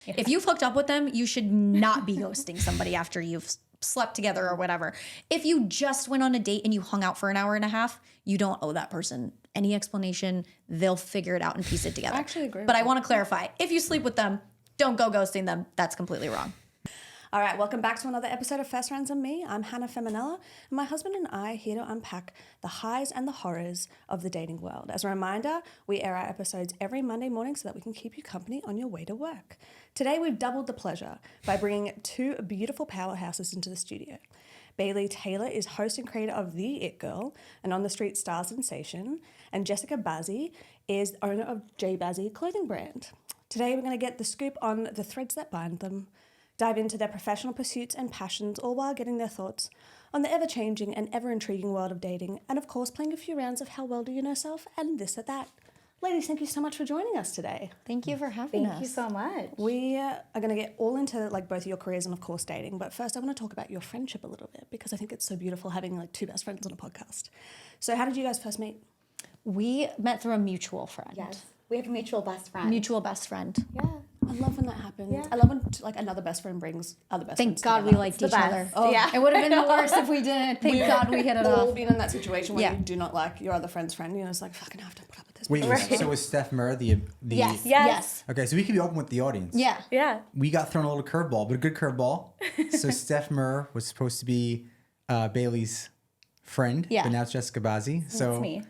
If you've hooked up with them, you should not be ghosting somebody after you've slept together or whatever. If you just went on a date and you hung out for an hour and a half, you don't owe that person any explanation. They'll figure it out and piece it together. I actually agree with But I want to clarify, if you sleep with them, don't go ghosting them. That's completely wrong. All right, welcome back to another episode of First Rounds and Me. I'm Hannah Feminella, and my husband and I are here to unpack the highs and the horrors of the dating world. As a reminder, we air our episodes every Monday morning so that we can keep you company on your way to work. Today, we've doubled the pleasure by bringing two beautiful powerhouses into the studio. Bailey Taylor is host and creator of The It Girl, an on-the-street star sensation, and Jessica Bazzi is owner of J Bazzi clothing brand. Today, we're going to get the scoop on the threads that bind them, dive into their professional pursuits and passions, all while getting their thoughts on the ever-changing and ever-intriguing world of dating, and of course, playing a few rounds of How Well Do You Know Self and This or That. Ladies, thank you so much for joining us today. Thank you for having us. Thank you so much. We are going to get all into like both your careers and of course dating, but first I want to talk about your friendship a little bit because I think it's so beautiful having like two best friends on a podcast. So how did you guys first meet? We met through a mutual friend. Yes. We have a mutual best friend. Mutual best friend. Yeah. I love when that happens. Yeah. I love when like another best friend brings other best friends Thank God together. we liked the each best. other. Oh, yeah. It would have been worse if we didn't. Thank God we hit it all off. been in that situation where Yeah. you do not like your other friend's friend. You know, it's like, fucking have to put up with this. Wait, person. so was Steph Murr the Yes. Yes. Okay, so we can be open with the audience. Yeah. Yeah. We got thrown a little curveball, but a good curveball. So Steph Murr was supposed to be Bailey's friend, Yeah. but now it's Jessica Bazzi. So That's me.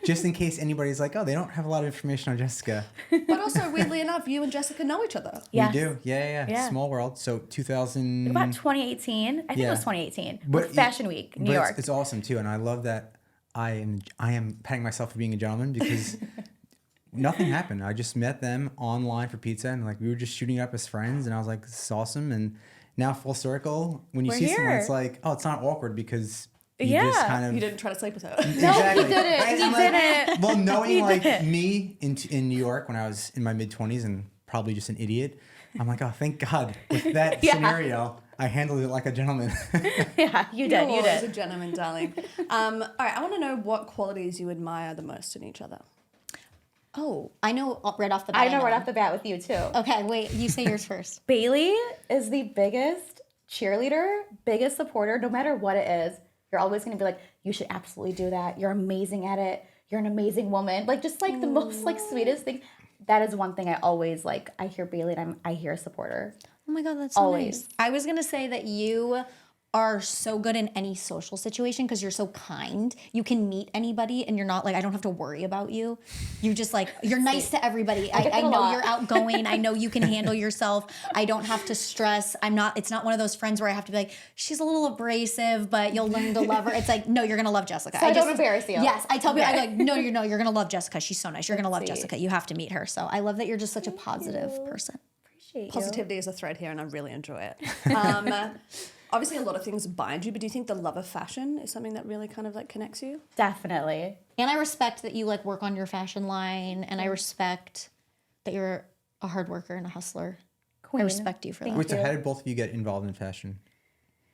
just in case anybody's like, oh, they don't have a lot of information on Jessica. But also, weirdly enough, you and Jessica know each other. Yes. We do. Yeah. Yeah. Small world. So 2000. About 2018. I think it Yeah. was 2018. But With Fashion Week, New but York. It's awesome too, and I love that. I am patting myself for being a gentleman because nothing happened. I just met them online for pizza, and like we were just shooting up as friends, and I was like, this is awesome. And now full circle, when you We're see someone, here. it's like, oh, it's not awkward because you Yeah. just kind of You didn't try to sleep with her. exactly. he didn't. He I'm like, didn't. well, knowing He like didn't. me in New York when I was in my mid-20s and probably just an idiot, I'm like, oh, thank God. With that Yeah. scenario, I handled it like a gentleman. Yeah, you did. You You're a did. gentleman, darling. All right, I want to know what qualities you admire the most in each other. Oh, I know right off the bat. I know right off the bat with you too. Okay, wait. You say yours first. Bailey is the biggest cheerleader, biggest supporter, no matter what it is. You're always going to be like, you should absolutely do that. You're amazing at it. You're an amazing woman. Like, just like the most like sweetest thing. That is one thing I always like. I hear Bailey and I hear a supporter. Oh my God, that's so Always. nice. I was going to say that you are so good in any social situation because you're so kind. You can meet anybody and you're not like, I don't have to worry about you. You just like, you're nice to everybody. I get that a know lot. you're outgoing. I know you can handle yourself. I don't have to stress. It's not one of those friends where I have to be like, she's a little abrasive, but you'll learn to love her. It's like, no, you're going to love Jessica. So I don't embarrass you. Yes. I tell people, Okay. I'm like, no, you're going to love Jessica. She's so nice. You're going to love Sweet. Jessica. You have to meet her. So I love that you're just such a positive person. Appreciate you. Positivity is a thread here, and I really enjoy it. Obviously, a lot of things bind you, but do you think the love of fashion is something that really kind of like connects you? Definitely. And I respect that you like work on your fashion line, and I respect that you're a hard worker and a hustler. Queen. I respect you for that. Wait, so how did both of you get involved in fashion?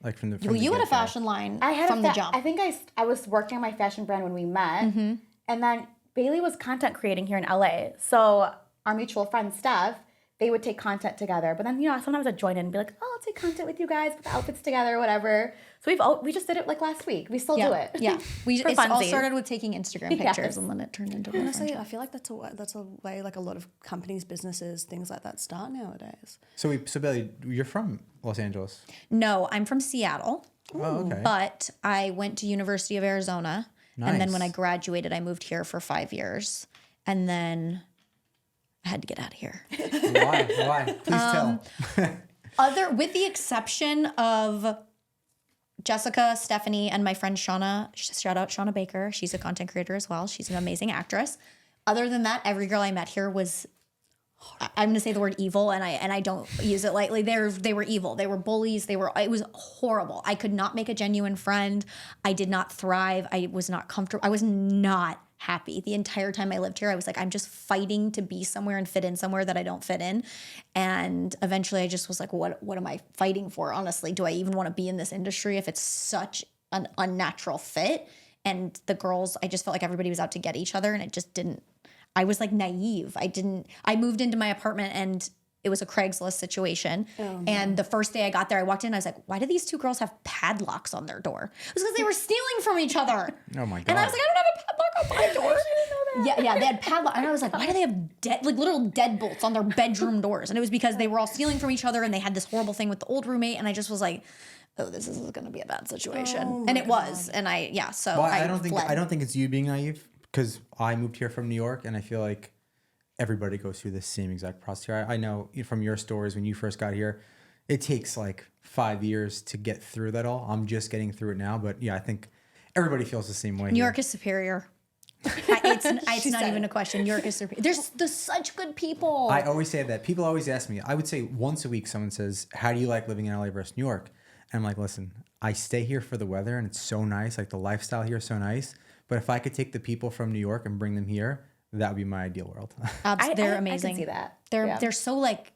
Like from the Well, you had a get-go? fashion line I had from the a jump. I think I was working on my fashion brand when we met, and then Bailey was content creating here in LA. So our mutual friend Steph, they would take content together. But then sometimes I'd join in and be like, oh, I'll take content with you guys, put the outfits together, or whatever. So we just did it like last week. We still do it. Yeah, For it's all funsies. started with taking Instagram Yes. pictures, and then it turned into a Honestly, friendship. I feel like that's a way like a lot of companies, businesses, things like that start nowadays. So Bailey, you're from Los Angeles. No, I'm from Seattle, Oh, okay. but I went to University of Arizona, and then when I Nice. graduated, I moved here for 5 years, and then I had to get out of here. Why? Please tell. With the exception of Jessica, Stephanie, and my friend Shauna, shout out Shauna Baker. She's a content creator as well. She's an amazing actress. Other than that, every girl I met here was, I'm gonna say the word evil, and I don't use it lightly. They were evil. They were bullies. It was horrible. I could not make a genuine friend. I did not thrive. I was not comfortable. I was not happy the entire time I lived here. I was like, I'm just fighting to be somewhere and fit in somewhere that I don't fit in. And eventually I just was like, what am I fighting for? Honestly, do I even want to be in this industry if it's such an unnatural fit? And the girls, I just felt like everybody was out to get each other, and it just didn't. I was like naive. I moved into my apartment, and It was a Craigslist situation. And the first day I got there, I walked in, I was like, why do these two girls have padlocks on their door? It was because they were stealing from each other. Oh my God. And I was like, I don't have a padlock on my door. Yeah, they had padlock. And I was like, why do they have literal deadbolts on their bedroom doors? And it was because they were all stealing from each other and they had this horrible thing with the old roommate. And I just was like, oh, this is going to be a bad situation. And it was. And so Well, I I don't think it's you being naive, because I moved here from New York, and I feel like everybody goes through the same exact process here. I know from your stories when you first got here, it takes like 5 years to get through that all. I'm just getting through it now, but yeah, I think everybody feels the same way. New York is superior. It's not even a question. New York is superior. There's such good people. I always say that. People always ask me. I would say once a week someone says, how do you like living in LA versus New York? And I'm like, listen, I stay here for the weather and it's so nice. Like the lifestyle here is so nice. But if I could take the people from New York and bring them here, that would be my ideal world. They're amazing. I can see that. They're so like,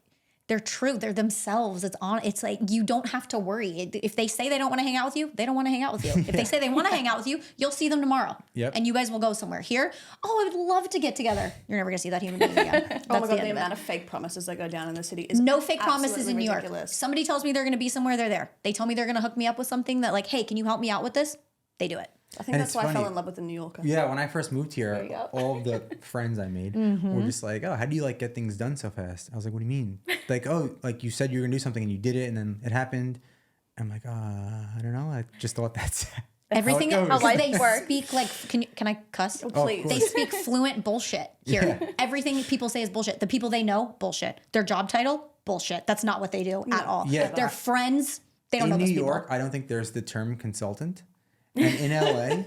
they're true. They're themselves. It's like you don't have to worry. If they say they don't want to hang out with you, they don't want to hang out with you. If they say they want to hang out with you, you'll see them tomorrow. Yep. And you guys will go somewhere. Here, I would love to get together. You're never gonna see that human being again. That's Oh my God, the the end of amount it. of fake promises that go down in the city is No fake promises in New York. ridiculous. Somebody tells me they're gonna be somewhere, they're there. They tell me they're gonna hook me up with something that like, hey, can you help me out with this? They do it. I think And that's it's why I funny. fell in love with the New Yorker. Yeah, when I first moved you here, go. all of the friends I made were just like, oh, how do you like get things done so fast? I was like, what do you mean? Like, oh, like you said you were gonna do something and you did it and then it happened. I'm like, I don't know. I just thought that's Everything How it goes. life they works. speak like can I cuss? Oh, of please. They speak fluent bullshit here. Yeah. Everything people say is bullshit. The people they know, bullshit. Their job title, bullshit. That's not what they do at all. Yeah. Their friends, they don't know in those New people. York, I don't think there's the term consultant. And in LA,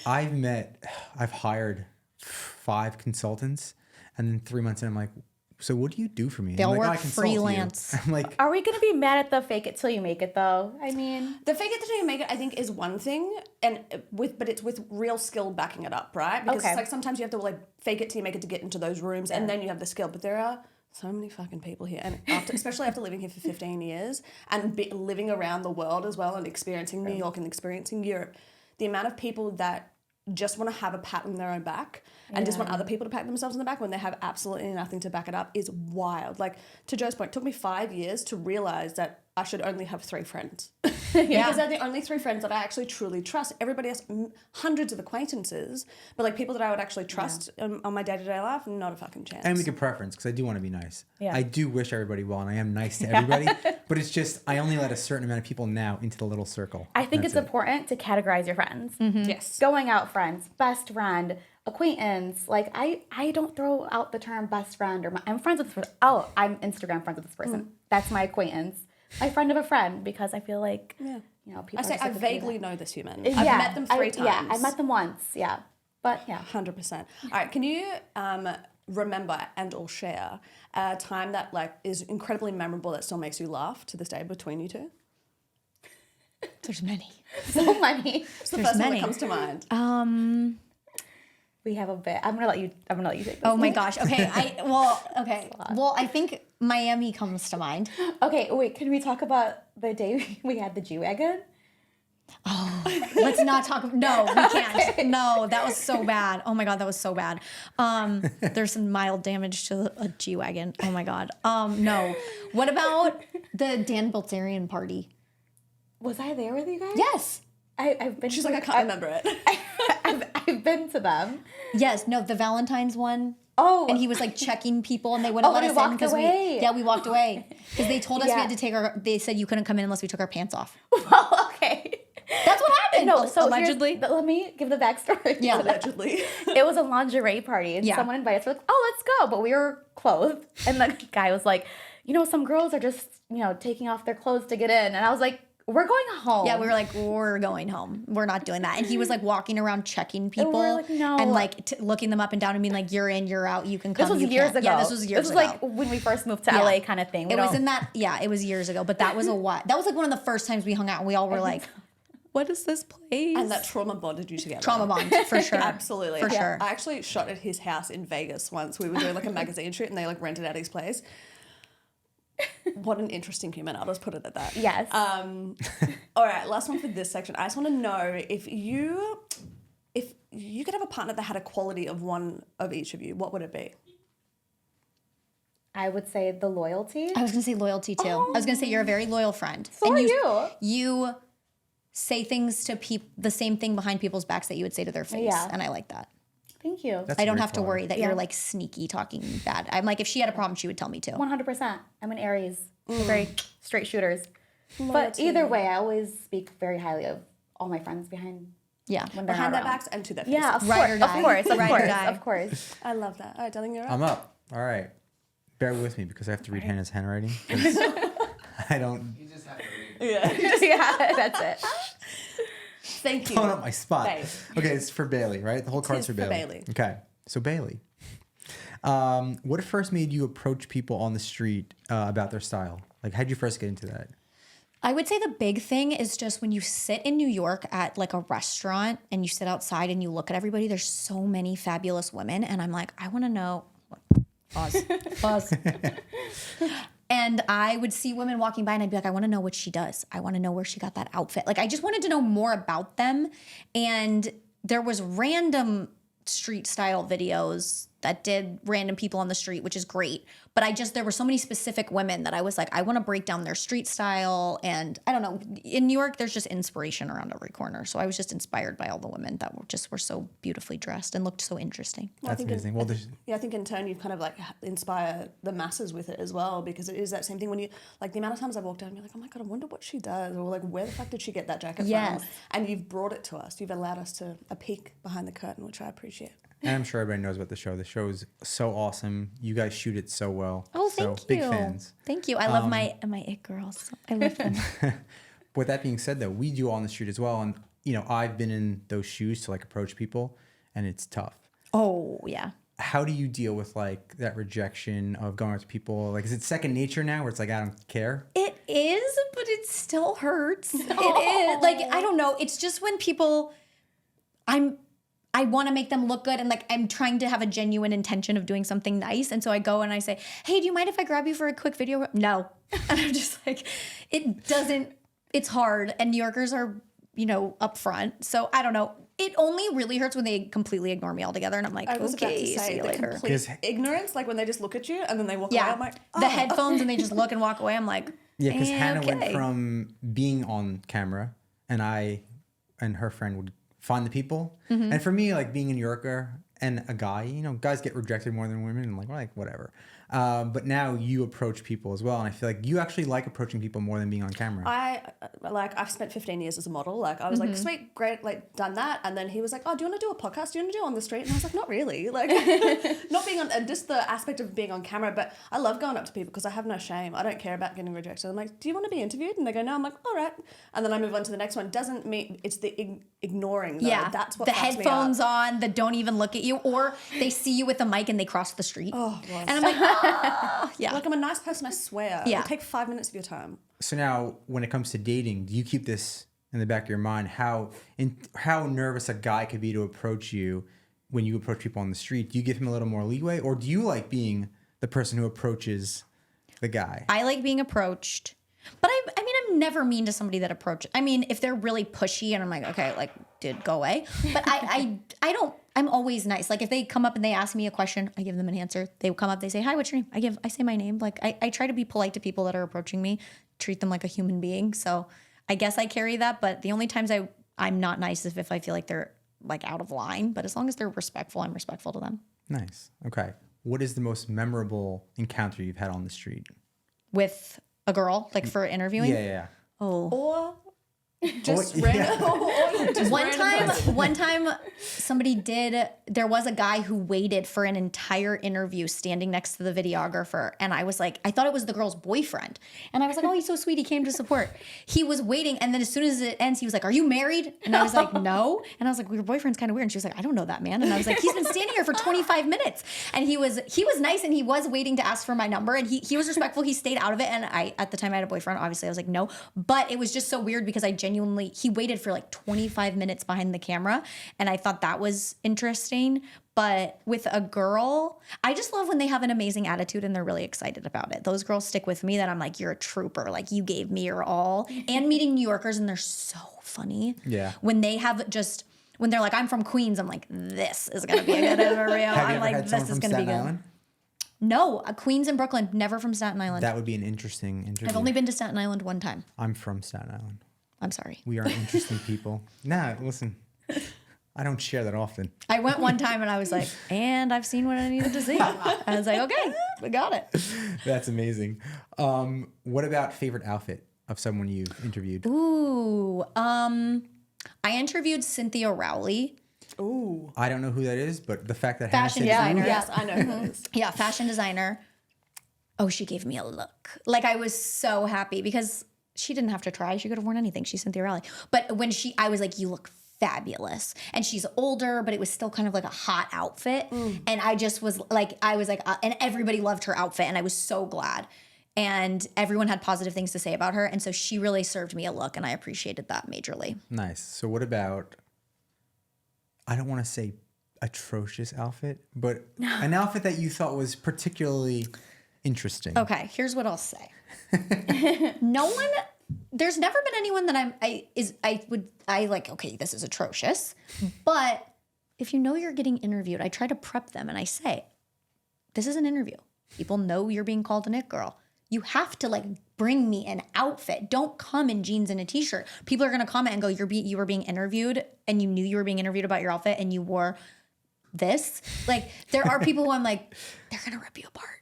I've hired 5 consultants, and then 3 months in, I'm like, so what do you do for me? They all I'm like, work I consult you. freelance. I'm like, Are we gonna be mad at the fake it till you make it though? I mean, The fake it till you make it, I think, is one thing, but it's with real skill backing it up, right? Because Okay. it's like sometimes you have to like fake it till you make it to get into those rooms, and then you have the skill. But there are so many fucking people here, and especially after living here for 15 years and living around the world as well, and experiencing New York and experiencing Europe, the amount of people that just want to have a pat on their own back and just want other people to pat themselves on the back when they have absolutely nothing to back it up is wild. Like, to Joe's point, it took me 5 years to realize that I should only have 3 friends. Because they're the only 3 friends that I actually truly trust. Everybody else, hundreds of acquaintances, but like people that I would actually trust on my day-to-day life, not a fucking chance. and we can preference, because I do want to be nice. Yeah. I do wish everybody well, and I am nice to everybody, but it's just, I only let a certain amount of people now into the little circle. I think That's it's it. important to categorize your friends. Yes. Going out friends, best friend, acquaintance. Like I don't throw out the term best friend or I'm friends with this person. Oh, I'm Instagram friends with this person. That's my acquaintance. My friend of a friend, because I feel like you know people. I say are I just vaguely know this human. Yeah, I've met them 3 times. Yeah, I met them once. Yeah, but yeah. 100%. All right, can you remember and or share a time that like is incredibly memorable that still makes you laugh to this day between you two? There's many. So many. It's the There's first one many. that comes to mind. We have a bit. I'm gonna let you take this. Oh my gosh. Okay. Well, I think Miami comes to mind. Okay, wait. Can we talk about the day we had the G-Wagon? Let's not talk. No, we can't. No, that was so bad. Oh my God, that was so bad. There's some mild damage to a G-Wagon. Oh my God. No. What about the Dan Bilzerian party? Was I there with you guys? Yes. I've been. She's to, like, I can't remember it. I've been to them. Yes. No, the Valentine's one. Oh. And he was like checking people, and they wouldn't let we us in walked because away. we walked away because they told us we Yeah. had to take our. They said you couldn't come in unless we took our pants off. Well, okay. That's what happened. No, so allegedly. let me give the backstory. Yeah. Allegedly. It was a lingerie party, and Yeah. someone invited us. We're like, oh, let's go. But we were clothed. And the guy was like, you know, some girls are just, you know, taking off their clothes to get in. And I was like, we're going home. Yeah, we were like, we're going home. We're not doing that. And he was like walking around checking people like, no. and like looking them up and down and being like, you're in, you're out, you can come. This was you years can't. ago. Yeah, this was years ago. This was like when we first moved to LA kind of thing. It was in that, it was years ago, but that was a what? That was like one of the first times we hung out and we all were like, what is this place? And that trauma bonded you together. Trauma bond, for sure. Absolutely. For sure. I actually shot at his house in Vegas once. We were doing like a magazine shoot and they like rented out his place. What an interesting human. I'll just put it at that. Yes. All right, last one for this section. I just want to know if you could have a partner that had a quality of one of each of you, what would it be? I would say the loyalty. I was gonna say loyalty too. I was gonna say you're a very loyal friend. So are you. You say things to the same thing behind people's backs that you would say to their face, Yeah. and I like that. Thank you. That's I a don't great have to quality. worry that you're like sneaky talking bad. I'm like, if she had a problem, she would tell me too. 100%. I'm an Aries. We're very straight shooters. But either way, I always speak very highly of all my friends behind Yeah. when they're Behind not their around. backs and to their faces. Yeah, of Ride or course, die. of course, of Ride or course, die. of course. I love that. All right, darling, you're up. I'm up. All right. Bear with me because I have to read Hannah's handwriting. 'Cause I don't. You just have to read it. Yeah. Yeah, that's it. Thank you. Pulling up my spot. Babe. Okay, it's for Bailey, right? The whole card's is for for Bailey. Bailey. Okay, so Bailey, what first made you approach people on the street about their style? Like, how'd you first get into that? I would say the big thing is just when you sit in New York at like a restaurant and you sit outside and you look at everybody, there's so many fabulous women. And I'm like, I want to know. Pause. Pause. And I would see women walking by and I'd be like, I want to know what she does. I want to know where she got that outfit. Like, I just wanted to know more about them. And there was random street style videos that did random people on the street, which is great. But there were so many specific women that I was like, I want to break down their street style. And I don't know, in New York, there's just inspiration around every corner. So I was just inspired by all the women that were so beautifully dressed and looked so interesting. Well, I That's think amazing. Well, there's Yeah, I think in turn you've kind of like inspire the masses with it as well, because it is that same thing when you like the amount of times I've walked down and be like, oh my god, I wonder what she does, or like where the fuck did she get that jacket Yes. from? And you've brought it to us. You've allowed us to a peek behind the curtain, which I appreciate. and I'm sure everybody knows about the show. The show is so awesome. You guys shoot it so well. Oh, so thank big you. fans. Thank you. I love my it girls. I love them. With that being said, though, we do on the street as well, and I've been in those shoes to like approach people, and it's tough. Oh, yeah. How do you deal with like that rejection of going up to people? Like, is it second nature now, where it's like I don't care? It is, but it still hurts. It is. Like, I don't know. It's just when people, I want to make them look good and like I'm trying to have a genuine intention of doing something nice. And so I go and I say, hey, do you mind if I grab you for a quick video? No. And I'm just like, it's hard. And New Yorkers are, up front. So I don't know. It only really hurts when they completely ignore me altogether. And I'm like, I was about to okay, say see you the later. complete Because- ignorance, like when they just look at you and then they walk away. Yeah. I'm like, oh. The headphones and they just look and walk away. I'm like, Yeah, because Hannah went okay. from being on camera, and I and her friend would find the people. Mm-hmm. And for me, like being a New Yorker and a guy, guys get rejected more than women, and I'm like whatever. But now you approach people as well, and I feel like you actually like approaching people more than being on camera. I've spent 15 years as a model. Like I was like, sweet, great, like done that. And then he was like, oh, do you want to do a podcast? Do you want to do it on the street? And I was like, not really. Like not being on, and just the aspect of being on camera. But I love going up to people because I have no shame. I don't care about getting rejected. I'm like, do you want to be interviewed? And they go, no. I'm like, all right. And then I move on to the next one. Doesn't mean it's the ignoring. Though. yeah, That's what the fucks me headphones up. on that don't even look at you, or they see you with a mic and they cross the street. Oh, well. And I'm like, oh, yeah. Like I'm a nice person, I swear. Yeah. It'll take 5 minutes of your time. So now, when it comes to dating, do you keep this in the back of your mind? How nervous a guy could be to approach you when you approach people on the street? Do you give him a little more leeway, or do you like being the person who approaches the guy? I like being approached, but I mean, I'm never mean to somebody that approaches. I mean, if they're really pushy and I'm like, okay, like, dude, go away. But I don't. I'm always nice. Like if they come up and they ask me a question, I give them an answer. They come up, they say, hi, what's your name? I say my name. Like I try to be polite to people that are approaching me, treat them like a human being. So I guess I carry that. But the only times I'm not nice is if I feel like they're like out of line. But as long as they're respectful, I'm respectful to them. Nice. Okay. What is the most memorable encounter you've had on the street? With a girl, like for interviewing. Yeah. Oh. Or just Oh, random. Or just One time there was a guy who waited for an entire interview standing next to the videographer. And I was like, I thought it was the girl's boyfriend. And I was like, oh, he's so sweet. He came to support. He was waiting. And then as soon as it ends, he was like, are you married? And I was like, no. And I was like, well, your boyfriend's kind of weird. And she was like, I don't know that man. And I was like, he's been standing here for 25 minutes. And he was nice and he was waiting to ask for my number. And he was respectful. He stayed out of it. And at the time I had a boyfriend. Obviously I was like, no. But it was just so weird because he waited for like 25 minutes behind the camera. And I thought that was interesting. But with a girl, I just love when they have an amazing attitude and they're really excited about it. Those girls stick with me that I'm like, you're a trooper. Like you gave me your all. And meeting New Yorkers and they're so funny. Yeah. When they're like, I'm from Queens, I'm like, this is going to be a good interview. Have you I'm ever like, had this someone is from going to be Staten good. Island? No, Queens and Brooklyn, never from Staten Island. That would be an interesting interview. I've only been to Staten Island one time. I'm from Staten Island. I'm sorry. We are interesting people. Nah, listen, I don't share that often. I went one time and I was like, and I've seen what I needed to see. I was like, okay, we got it. That's amazing. What about favorite outfit of someone you've interviewed? Ooh, I interviewed Cynthia Rowley. Ooh. I don't know who that is, but the fact that Fashion Hannah said designer. Yes, I know who it is. Yeah, fashion designer. Oh, she gave me a look. Like I was so happy because she didn't have to try. She could have worn anything. She's Cynthia Rowley. But when I was like, you look fabulous. And she's older, but it was still kind of like a hot outfit. And I just was like, and everybody loved her outfit. And I was so glad. And everyone had positive things to say about her. And so she really served me a look. And I appreciated that majorly. Nice. So what about, I don't want to say atrocious outfit, but an outfit that you thought was particularly interesting. Okay, here's what I'll say. There's never been anyone that okay, this is atrocious. But if you know you're getting interviewed, I try to prep them and I say, this is an interview. People know you're being called an it girl. You have to like bring me an outfit. Don't come in jeans and a t-shirt. People are gonna comment and go, you were being interviewed and you knew you were being interviewed about your outfit and you wore this. Like there are people who I'm like, they're gonna rip you apart.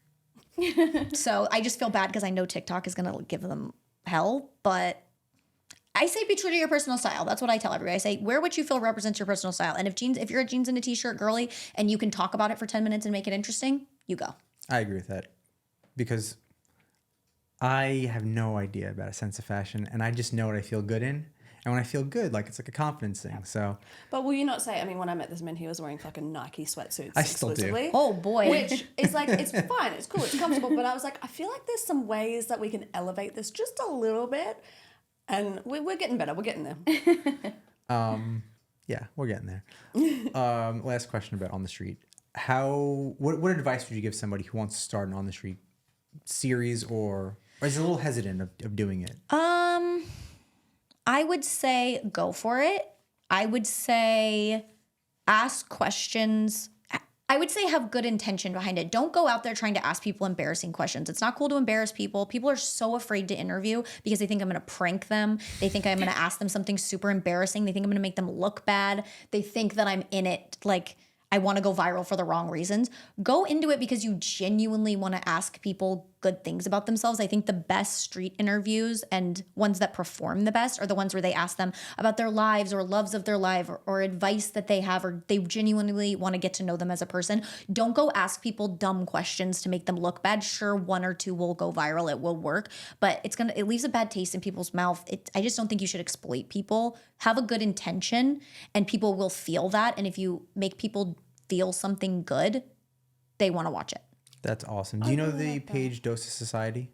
So I just feel bad because I know TikTok is gonna give them hell, but I say be true to your personal style. That's what I tell everybody. I say wear what you feel represents your personal style. And if you're a jeans and a t-shirt girly and you can talk about it for 10 minutes and make it interesting, you go. I agree with that because I have no idea about a sense of fashion and I just know what I feel good in. And when I feel good, like it's like a confidence thing. So, But will you not say, I mean, when I met this man, he was wearing fucking Nike sweatsuits I still do. exclusively. Oh boy. Which is like, it's fine, it's cool, it's comfortable. But I was like, I feel like there's some ways that we can elevate this just a little bit. And we're getting better, we're getting there. yeah, we're getting there. Last question about on the street. What advice would you give somebody who wants to start an on the street series or is a little hesitant of doing it? I would say go for it. I would say ask questions. I would say have good intention behind it. Don't go out there trying to ask people embarrassing questions. It's not cool to embarrass people. People are so afraid to interview because they think I'm going to prank them. They think I'm going to ask them something super embarrassing. They think I'm going to make them look bad. They think that I'm in it like I want to go viral for the wrong reasons. Go into it because you genuinely want to ask people good things about themselves. I think the best street interviews and ones that perform the best are the ones where they ask them about their lives or loves of their life or advice that they have, or they genuinely want to get to know them as a person. Don't go ask people dumb questions to make them look bad. Sure, one or two will go viral. It will work, but it leaves a bad taste in people's mouth. I just don't think you should exploit people. Have a good intention and people will feel that. And if you make people feel something good, they want to watch it. That's awesome. Do you know the page Dose of Society?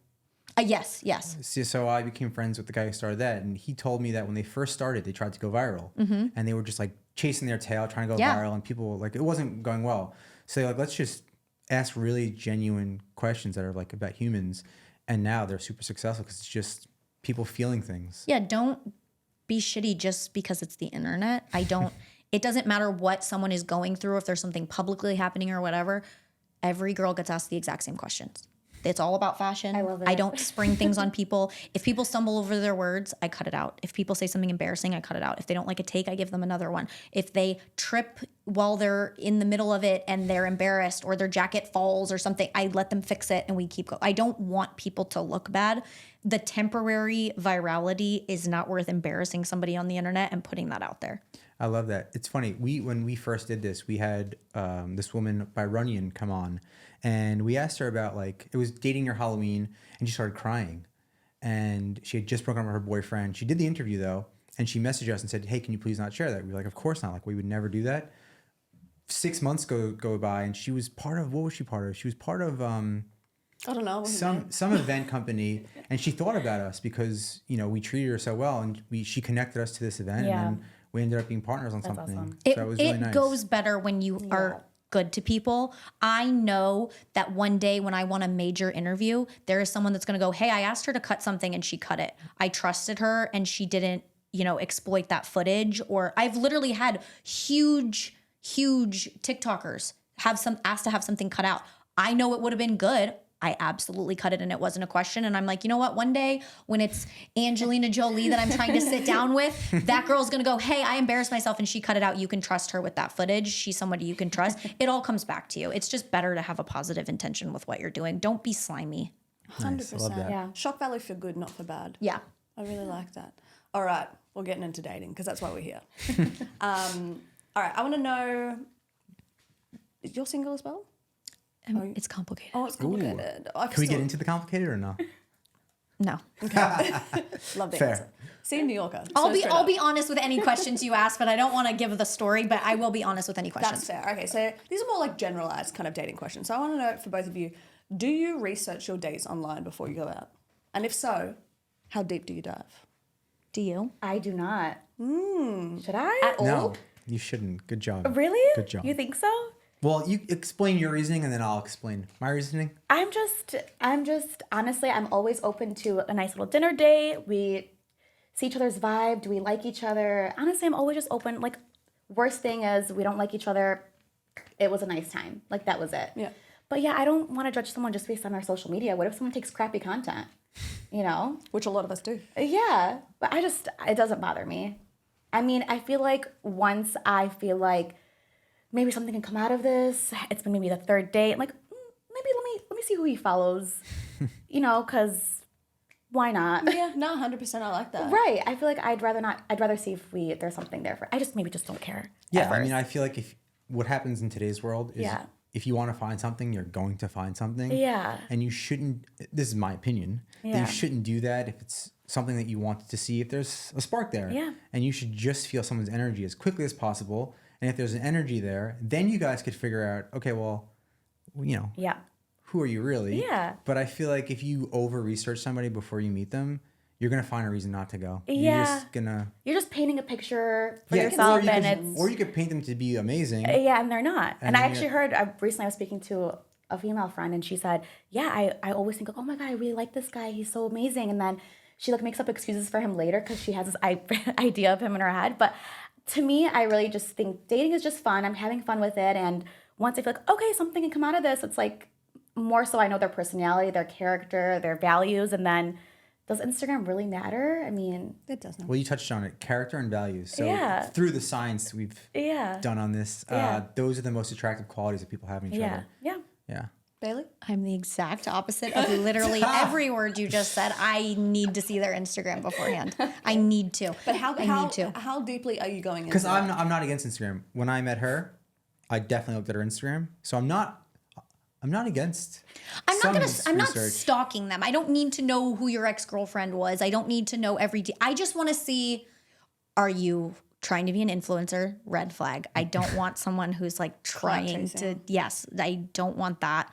Yes. So I became friends with the guy who started that, and he told me that when they first started, they tried to go viral, and they were just like chasing their tail, trying to go viral, and people like it wasn't going well. So like, let's just ask really genuine questions that are like about humans, and now they're super successful because it's just people feeling things. Yeah, don't be shitty just because it's the internet. It doesn't matter what someone is going through, if there's something publicly happening or whatever. Every girl gets asked the exact same questions. It's all about fashion. I love it. I don't spring things on people. If people stumble over their words, I cut it out. If people say something embarrassing, I cut it out. If they don't like a take, I give them another one. If they trip while they're in the middle of it and they're embarrassed or their jacket falls or something, I let them fix it and we keep going. I don't want people to look bad. The temporary virality is not worth embarrassing somebody on the internet and putting that out there. I love that. It's funny. When we first did this, we had this woman by Runyon come on, and we asked her about it was dating your Halloween, and she started crying, and she had just broken up with her boyfriend. She did the interview though, and she messaged us and said, "Hey, can you please not share that?" We were like, "Of course not. Like we would never do that." 6 months go by, and she was part of what was she part of? She was part of I don't know. some event company, and she thought about us because we treated her so well, and she connected us to this event, Yeah. and then we ended up being partners on something. awesome. So it was really nice. It goes better when you are good to people. I know that one day when I want a major interview, there is someone that's going to go, "Hey, I asked her to cut something and she cut it. I trusted her and she didn't, exploit that footage." Or I've literally had huge TikTokers asked to have something cut out. I know it would have been good. I absolutely cut it and it wasn't a question. And I'm like, you know what? One day when it's Angelina Jolie that I'm trying to sit down with, that girl's going to go, hey, I embarrassed myself and she cut it out. You can trust her with that footage. She's somebody you can trust. It all comes back to you. It's just better to have a positive intention with what you're doing. Don't be slimy. 100%. Nice, I love that. Yeah. Shock value for good, not for bad. Yeah. I really like that. All right, we're getting into dating because that's why we're here. All right, I want to know, you're single as well? It's complicated. Oh, it's complicated. Can we get into the complicated or no? No. Love the Fair. answer. See you in New Yorker. I'll be honest with any questions you ask, but I don't want to give the story, but I will be honest with any questions. That's fair. Okay, so these are more like generalized kind of dating questions. So I want to know for both of you, do you research your dates online before you go out? And if so, how deep do you dive? Do you? I do not. Should I? At all? No, you shouldn't. Good job. Really? Good job. You think so? Well, you explain your reasoning and then I'll explain my reasoning. I'm just honestly, I'm always open to a nice little dinner date. We see each other's vibe. Do we like each other? Honestly, I'm always just open. Like, worst thing is we don't like each other. It was a nice time. Like, that was it. Yeah. But yeah, I don't want to judge someone just based on their social media. What if someone takes crappy content? You know? Which a lot of us do. Yeah. But it doesn't bother me. I mean, I feel like once I feel like maybe something can come out of this, it's been maybe the third date, I'm like, maybe let me see who he follows, you know, because why not? Yeah, no, 100%. I like that. Right. I feel like I'd rather see if there's something there I just maybe just don't care. Yeah, at I mean, first. I feel like if what happens in today's world is Yeah. if you want to find something, you're going to find something. Yeah. And you shouldn't, this is my opinion, that Yeah. you shouldn't do that if it's something that you want to see, if there's a spark there. Yeah. And you should just feel someone's energy as quickly as possible. And if there's an energy there, then you guys could figure out, okay, well, you know, Yeah. who are you really? Yeah. But I feel like if you over-research somebody before you meet them, you're going to find a reason not to go. You're Yeah. just going to... You're just painting a picture for Yeah, yourself, and it's or you could paint them to be amazing. yeah, and they're not. And I then actually heard recently I was speaking to a female friend, and she said, yeah, I always think, oh my God, I really like this guy. He's so amazing. And then she like makes up excuses for him later because she has this idea of him in her head. But to me, I really just think dating is just fun. I'm having fun with it. And once I feel like, okay, something can come out of this, it's like more so I know their personality, their character, their values. And then does Instagram really matter? I mean, It doesn't. Well, you touched on it, character and values. So Yeah. through the science we've yeah. done on this, Yeah. those are the most attractive qualities that people have in each Yeah. other. Yeah. Yeah. Bailey? I'm the exact opposite of literally every word you just said. I need to see their Instagram beforehand. I need to. But I need to. how deeply are you going into Because that? I'm not against Instagram. When I met her, I definitely looked at her Instagram. So I'm not against. I'm not research. stalking them. I don't need to know who your ex-girlfriend was. I don't need to know I just want to see, are you trying to be an influencer? Red flag. I don't want someone who's like trying to, chasing. yes, I don't want that.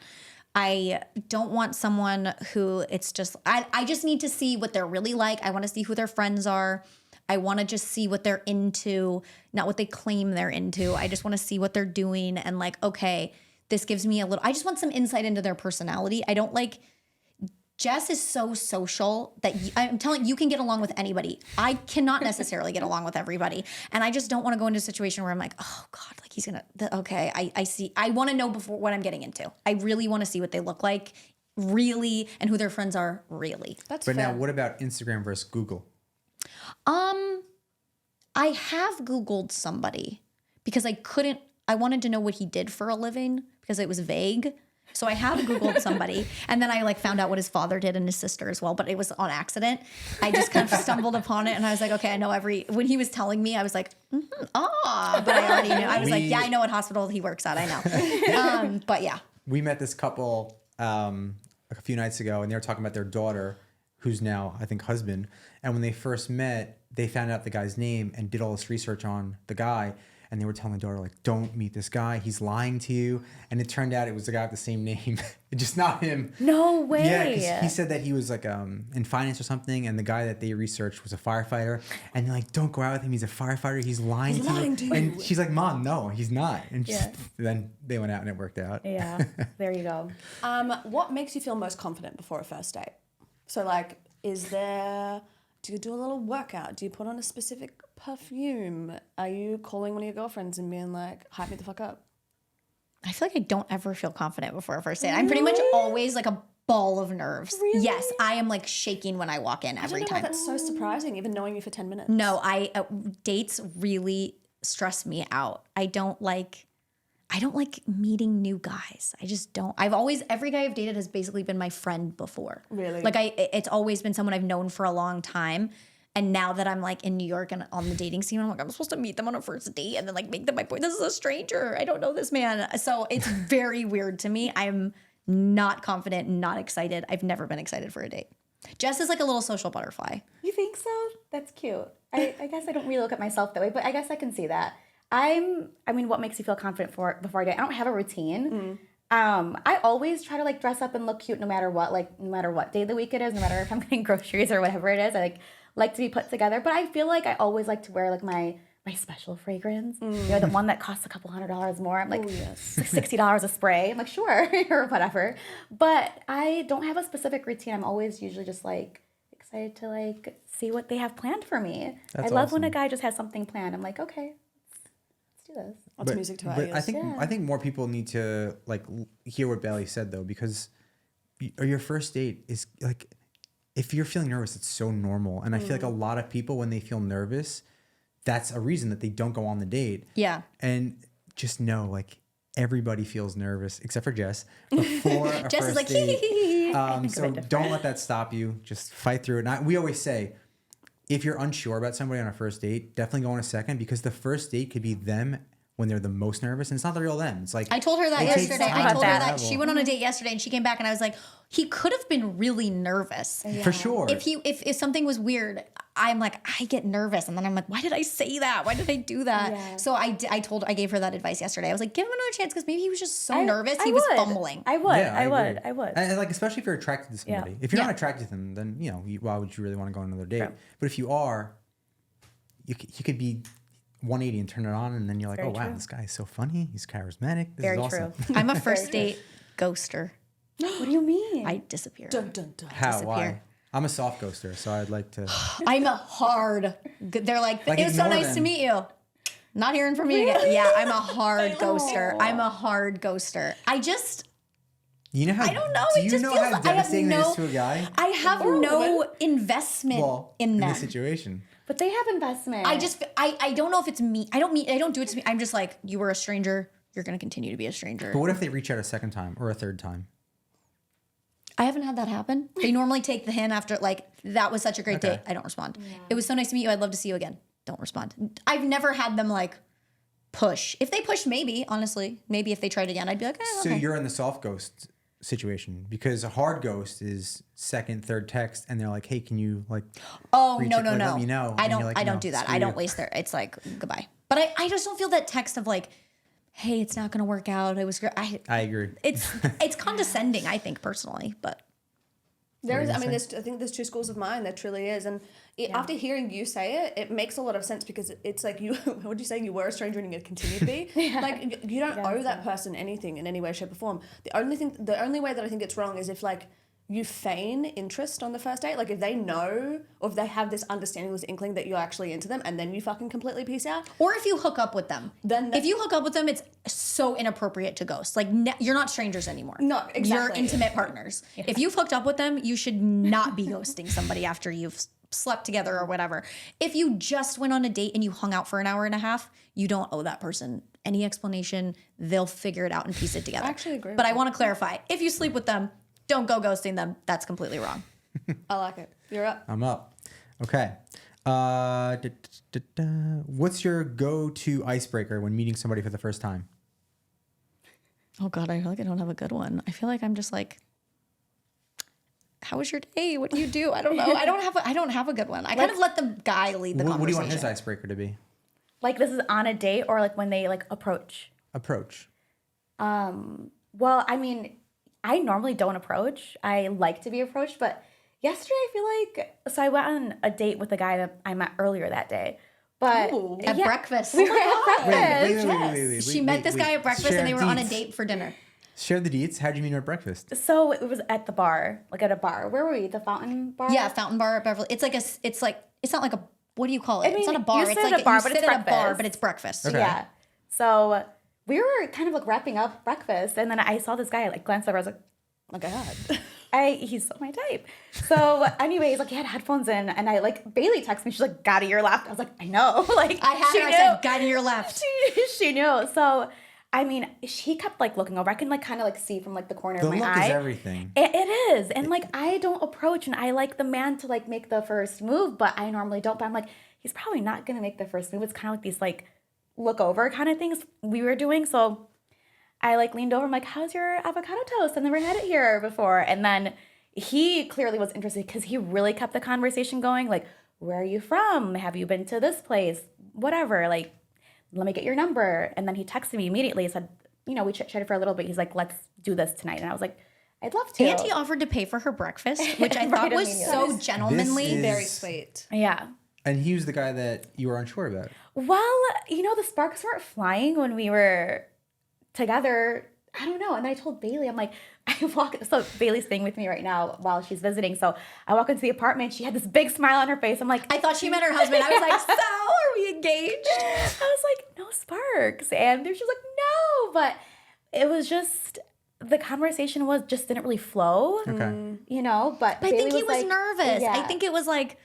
I don't want someone who it's just, I just need to see what they're really like. I want to see who their friends are. I want to just see what they're into, not what they claim they're into. I just want to see what they're doing and like, okay, this gives me I just want some insight into their personality. I don't like, Jess is so social that I'm telling you can get along with anybody. I cannot necessarily get along with everybody. And I just don't want to go into a situation where I'm like, oh God, like he's going to, okay, I see. I want to know before what I'm getting into. I really want to see what they look like, really, and who their friends are, really. That's But fair. now, what about Instagram versus Google? I have Googled somebody because I wanted to know what he did for a living because it was vague. So I have Googled somebody, and then I like found out what his father did and his sister as well, but it was on accident. I just kind of stumbled upon it, and I was like, okay, I know when he was telling me, I was like, but I already knew. I was like, yeah, I know what hospital he works at. I know. But yeah. We met this couple a few nights ago, and they were talking about their daughter, who's now, I think, husband. And when they first met, they found out the guy's name and did all this research on the guy. And they were telling the daughter, like, don't meet this guy. He's lying to you. And it turned out it was the guy with the same name. Just not him. No way. Yeah, because he said that he was like in finance or something. And the guy that they researched was a firefighter. And they're like, don't go out with him. He's a firefighter. He's lying to you. And she's like, Mom, no, he's not. And then they went out and it worked out. Yeah. There you go. What makes you feel most confident before a first date? So like, do you do a little workout? Do you put on a specific perfume? Are you calling one of your girlfriends and being like, hype me the fuck up? I feel like I don't ever feel confident before a first date. I'm pretty much always like a ball of nerves. Really? Yes, I am like shaking when I walk in I every don't know why time. that's so surprising, even knowing you for 10 minutes. No, dates really stress me out. I don't like meeting new guys. I just don't. Every guy I've dated has basically been my friend before. Really? Like it's always been someone I've known for a long time. And now that I'm like in New York and on the dating scene, I'm like, I'm supposed to meet them on a first date and then like make them my boy. This is a stranger. I don't know this man. So it's very weird to me. I'm not confident, not excited. I've never been excited for a date. Jess is like a little social butterfly. You think so? That's cute. I guess I don't really look at myself that way, but I guess I can see that. I mean, what makes you feel confident before a date? I don't have a routine. I always try to like dress up and look cute no matter what, like no matter what day of the week it is, no matter if I'm getting groceries or whatever it is. I like to be put together, but I feel like I always like to wear like my special fragrance. You know, the one that costs a couple $100 more. I'm like, it's like $60 a spray. I'm like, sure, or whatever. But I don't have a specific routine. I'm always usually just like excited to like see what they have planned for me. That's I love when a awesome. guy just has something planned. I'm like, okay, let's do this. That's music to our ears. I think more people need to like hear what Bailey said though, because your first date is like, if you're feeling nervous, it's so normal. And I feel like a lot of people, when they feel nervous, that's a reason that they don't go on the date. Yeah. And just know, like, everybody feels nervous except for Jess before a Jess first is like, date. I'm So a bit different. don't let that stop you. Just fight through it. And we always say, if you're unsure about somebody on a first date, definitely go on a second, because the first date could be them when they're the most nervous, and it's not the real them. It's like I told her that it takes yesterday. time I told to her that level. she went on a date yesterday and she came back and I was like, he could have been really nervous. For sure. If something was weird, I'm like, I get nervous. And then I'm like, why did I say that? Why did I do that? Yeah. So I gave her that advice yesterday. I was like, give him another chance, because maybe he was just so nervous. I He was would. fumbling. I would. Yeah, I agree. would. And like, especially if you're attracted to somebody. If you're Yeah. not attracted to them, then why would you really want to go on another date? True. But if you are, you could be 180 and turn it on, and then you're like, Very oh wow, true. this guy is so funny. He's charismatic. This Very is awesome. true. I'm a first date ghoster. What do you mean? I disappear. Dun, dun, dun. How? disappear. Why? I'm a soft ghoster, so I'd like to. I'm a hard. They're like, Like, it was so ignore nice to them. meet you. Not hearing from you again. Yeah, I'm a hard ghoster. I'm a hard ghoster. I just, You know how? I don't know. Do It you just know feels how like I have devastating that no- is to a guy? I have no investment Well, in them. this situation. But they have investment. I don't know if it's me. I don't do it to me. I'm just like, you were a stranger. You're going to continue to be a stranger. But what if they reach out a second time or a third time? I haven't had that happen. They normally take the hint after, like, that was such a great Okay. date. I don't respond. It was so nice to meet you. I'd love to see you again. Don't respond. I've never had them like push. If they pushed, maybe, honestly, maybe if they tried again, I'd be like, So okay. you're in the soft ghost situation, because a hard ghost is second, third text, and they're like, "Hey, can you like?" Oh, reach no, it, no, like, no. let me know. I And don't you're like, I don't "No, do that. screw I don't you." waste their, it's like, goodbye. But I just don't feel that text of like, hey, it's not going to work out. It was great. I agree. It's condescending, I think, personally, but There is, were I you mean, gonna I think there's two schools of mind. There truly is, and after hearing you say it, it makes a lot of sense, because it's like you. What would you say? You were a stranger and you're gonna continue to be. Like you don't owe that person anything in any way, shape, or form. The only way that I think it's wrong is if like you feign interest on the first date. Like if they know, or if they have this understanding, this inkling that you're actually into them, and then you fucking completely peace out. or if you hook up with them. Then if you hook up with them, it's so inappropriate to ghost. Like you're not strangers anymore. No, exactly. You're intimate partners. If you've hooked up with them, you should not be ghosting somebody after you've slept together or whatever. If you just went on a date and you hung out for an hour and a half, you don't owe that person any explanation. They'll figure it out and piece it together. I actually agree But with I want to clarify, if you sleep with them, don't go ghosting them. That's completely wrong. I like it. You're up. I'm up. Okay. What's your go-to icebreaker when meeting somebody for the first time? Oh God, I feel like I don't have a good one. I feel like I'm just like, how was your day? What do you do? I don't know. I don't have a good one. I kind of let the guy lead the What do conversation. you want his icebreaker to be? like this is on a date or like when they like approach. Approach. Well, I mean, I normally don't approach. I like to be approached, but yesterday I feel like so I went on a date with a guy that I met earlier that day. But Ooh. At breakfast. we were at breakfast. Wait, She met this guy at breakfast Share and they were on a deets. date for dinner. Share the deets. How'd you meet her at breakfast? So it was at the bar, like at a bar. Where were we? The Fountain Bar? Yeah, Fountain Bar at Beverly. It's not like a, what do you call it? I mean, it's not a bar. you It's sit like at a bar, you but sit it's at a bar, breakfast. but it's breakfast. Okay. Yeah. So we were kind of like wrapping up breakfast, and then I saw this guy. I like glanced over. I was like, Oh my God. he's so my type. So anyways, like he had headphones in, and I like Bailey texted me. She's like, "Guy to your left." I was like, "I know." Like I had she her. I knew. said, "Guy to your left." She knew. So I mean, she kept like looking over. I can like kind of like see from like the corner The of my look eye. is everything. It is, and like I don't approach, and I like the man to like make the first move, but I normally don't. But I'm like, he's probably not gonna make the first move. It's kind of like these like look over kind of things we were doing. So I like leaned over. I'm like, "How's your avocado toast? I've never had it here before." And then he clearly was interested because he really kept the conversation going. Like, "Where are you from? Have you been to this place? Whatever. Like, let me get your number." And then he texted me immediately. He said, "You know, we chatted for a little bit." He's like, "Let's do this tonight." And I was like, "I'd love to." And he offered to pay for her breakfast, which I thought Right was immediately. so gentlemanly. This is- Very sweet. Yeah. And he was the guy that you were unsure about. Well, you know, the sparks weren't flying when we were together. I don't know. And then I told Bailey, I'm like, so Bailey's staying with me right now while she's visiting. So I walk into the apartment. She had this big smile on her face. I'm like, I thought she met her husband. I was like, "So, are we engaged?" I was like, "No sparks." And she was like, "No." But it was just, the conversation didn't really flow, Okay. you know? But I Bailey think he was like, nervous. yeah. I think it was like,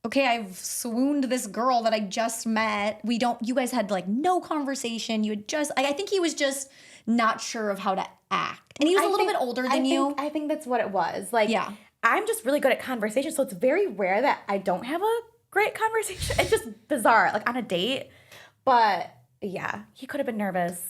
okay, I've swooned this girl that I just met. You guys had like no conversation. I think he was just not sure of how to act. And he was a little bit older than you. I think that's what it was. Like, Yeah. I'm just really good at conversation, so it's very rare that I don't have a great conversation. It's just bizarre, like on a date. But yeah, he could have been nervous.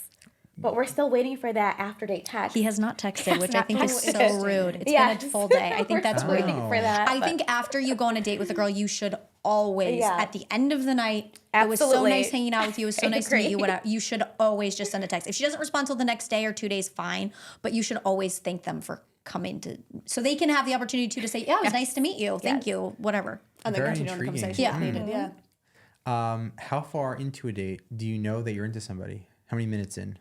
But we're still waiting for that after date text. He has not texted, which I not think is so texted. rude. It's Yeah. been a full day. I think We're that's still rude. waiting for that. I but- think after you go on a date with a girl, you should always, Yeah. at the end of the night, it was so Absolutely. nice hanging out with you. It was so I nice to meet you. agree. Whatever. You should always just send a text. If she doesn't respond till the next day or 2 days, fine. But you should always thank them for coming so they can have the opportunity to say, "Yeah, it was nice to meet you. Thank you. Whatever." And then Very continue on the intriguing. conversation if Yeah. needed. Yeah. How far into a date do you know that you're into somebody? How many minutes in?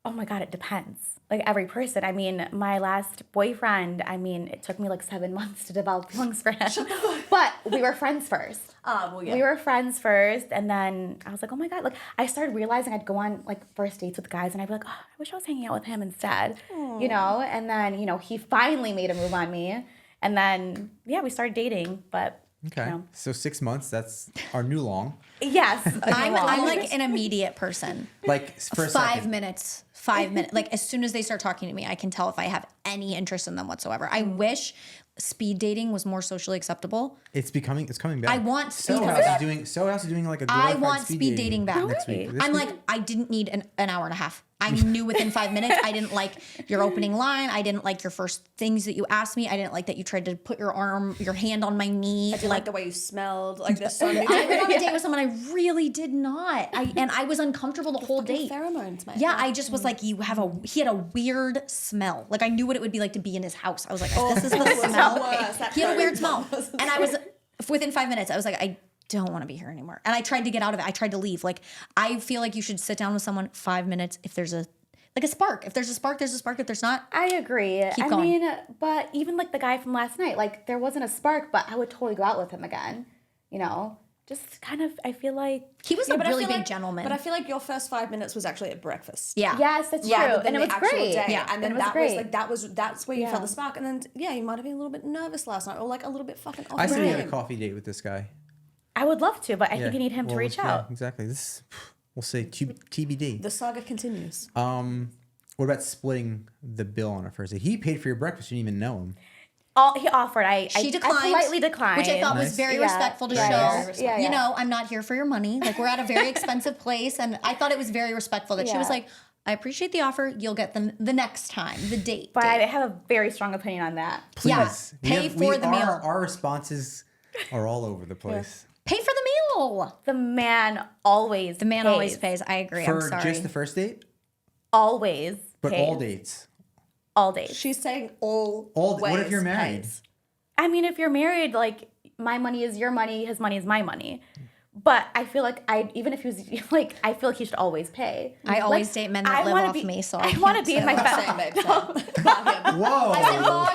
Oh my God, it depends. Like every person. I mean, my last boyfriend, it took me like 7 months to develop feelings for him. But we were friends first. Well, yeah. We were friends first, and then I was like, oh my God. Like, I started realizing I'd go on like first dates with guys, and I'd be like, oh, I wish I was hanging out with him instead. You know? And then, he finally made a move on me. And then, yeah, we started dating. But, Okay. So 6 months, that's our new long. yes. I'm like an immediate person. Like for a 5 second. minutes. 5 minutes. Like as soon as they start talking to me, I can tell if I have any interest in them whatsoever. I wish speed dating was more socially acceptable. It's coming back. I want speed Soho dating House is doing like a I glorified want speed dating back. next week. This I'm week- like, I didn't need an hour and a half. I knew within 5 minutes. I didn't like your opening line. I didn't like your first things that you asked me. I didn't like that you tried to put your hand on my knee. I did like the way you smelled. Like there's so many I went on a date with someone I really did not. I was uncomfortable the whole date. pheromones, mate. Yeah, I just was like, he had a weird smell. Like I knew what it would be like to be in his house. I was like, this is the smell. worst. That He had a weird pheromone smell. And I was, within 5 minutes, I was like, I don't want to be here anymore. And I tried to get out of it. I tried to leave. Like, I feel like you should sit down with someone 5 minutes if there's a spark. If there's a spark, there's a spark. If there's not, I agree. Keep going. But even like the guy from last night, like there wasn't a spark, but I would totally go out with him again. Just kind of, I feel like. he was Yeah, a but I really feel big like- gentleman. But I feel like your first 5 minutes was actually at breakfast. yeah. Yes, that's Yeah, true. but then And it the was actual great. day, Yeah, and then it was that great. was like that's where you Yeah. felt the spark, and then you might have been a little bit nervous last night, or like a little bit fucking off. I the said we had a game. coffee date with this guy. I would love to, but I Yeah. think you need him to Well, reach yeah, out. exactly. We'll say TBD. The saga continues. What about splitting the bill on a first date? He paid for your breakfast. You didn't even know him. He offered. She declined. I politely declined. Which I thought was Nice. very Yeah. respectful to Very show, respectful. Yeah, you yeah. know, I'm not here for your money. Like, we're at a very expensive place. And I thought it was very respectful that she was Yeah. like, I appreciate the offer. You'll get them the next time, the date. But I date. have a very strong opinion on that. Please. Yeah, pay for the meal. Our responses are all over the place. Pay for the meal. The man always The man always pays. I agree. I'm For sorry. just the first date? Always But pays. all dates. All days. She's saying all. What if you're married? pays. I mean, if you're married, like, my money is your money, his money is my money. But I feel like even if he was like, I feel like he should always pay. I always Like, date men that I live wanna off be- me, so I I want to can't be in say my that. Same, best. babe. Same. Not him. Whoa.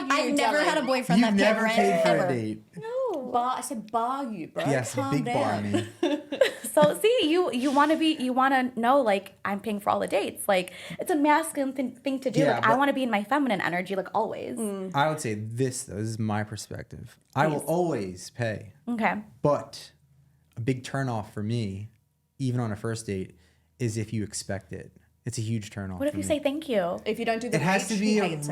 I've never had a boyfriend You that paid dummy. rent You've ever. never paid for a date. No. bar. I said bar you, bro. Yes, Calm big bar down. me. So see, you want to know, like, I'm paying for all the dates. Like, it's a masculine thing to do. Yeah, like, I but- want to be in my feminine energy, like, always. I would say this, though. This is my perspective. I will always pay. Okay. But a big turnoff for me, even on a first date, is if you expect it. It's a huge turnoff. What if for you me. say thank you? If you don't do the It has to reach, be he a hates it.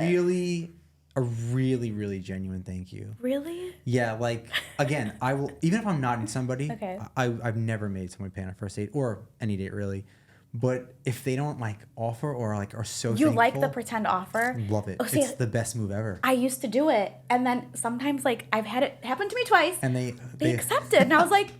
really, really genuine thank you. Really? Yeah, like, again, I will, even if I'm not in somebody, Okay. I've never made someone pay on a first date or any date really. But if they don't like offer or like are so You like the thankful, pretend offer? love it. Oh, see, It's the best move ever. I used to do it, and then sometimes, like, I've had it happen to me twice. And they accepted, and I was like,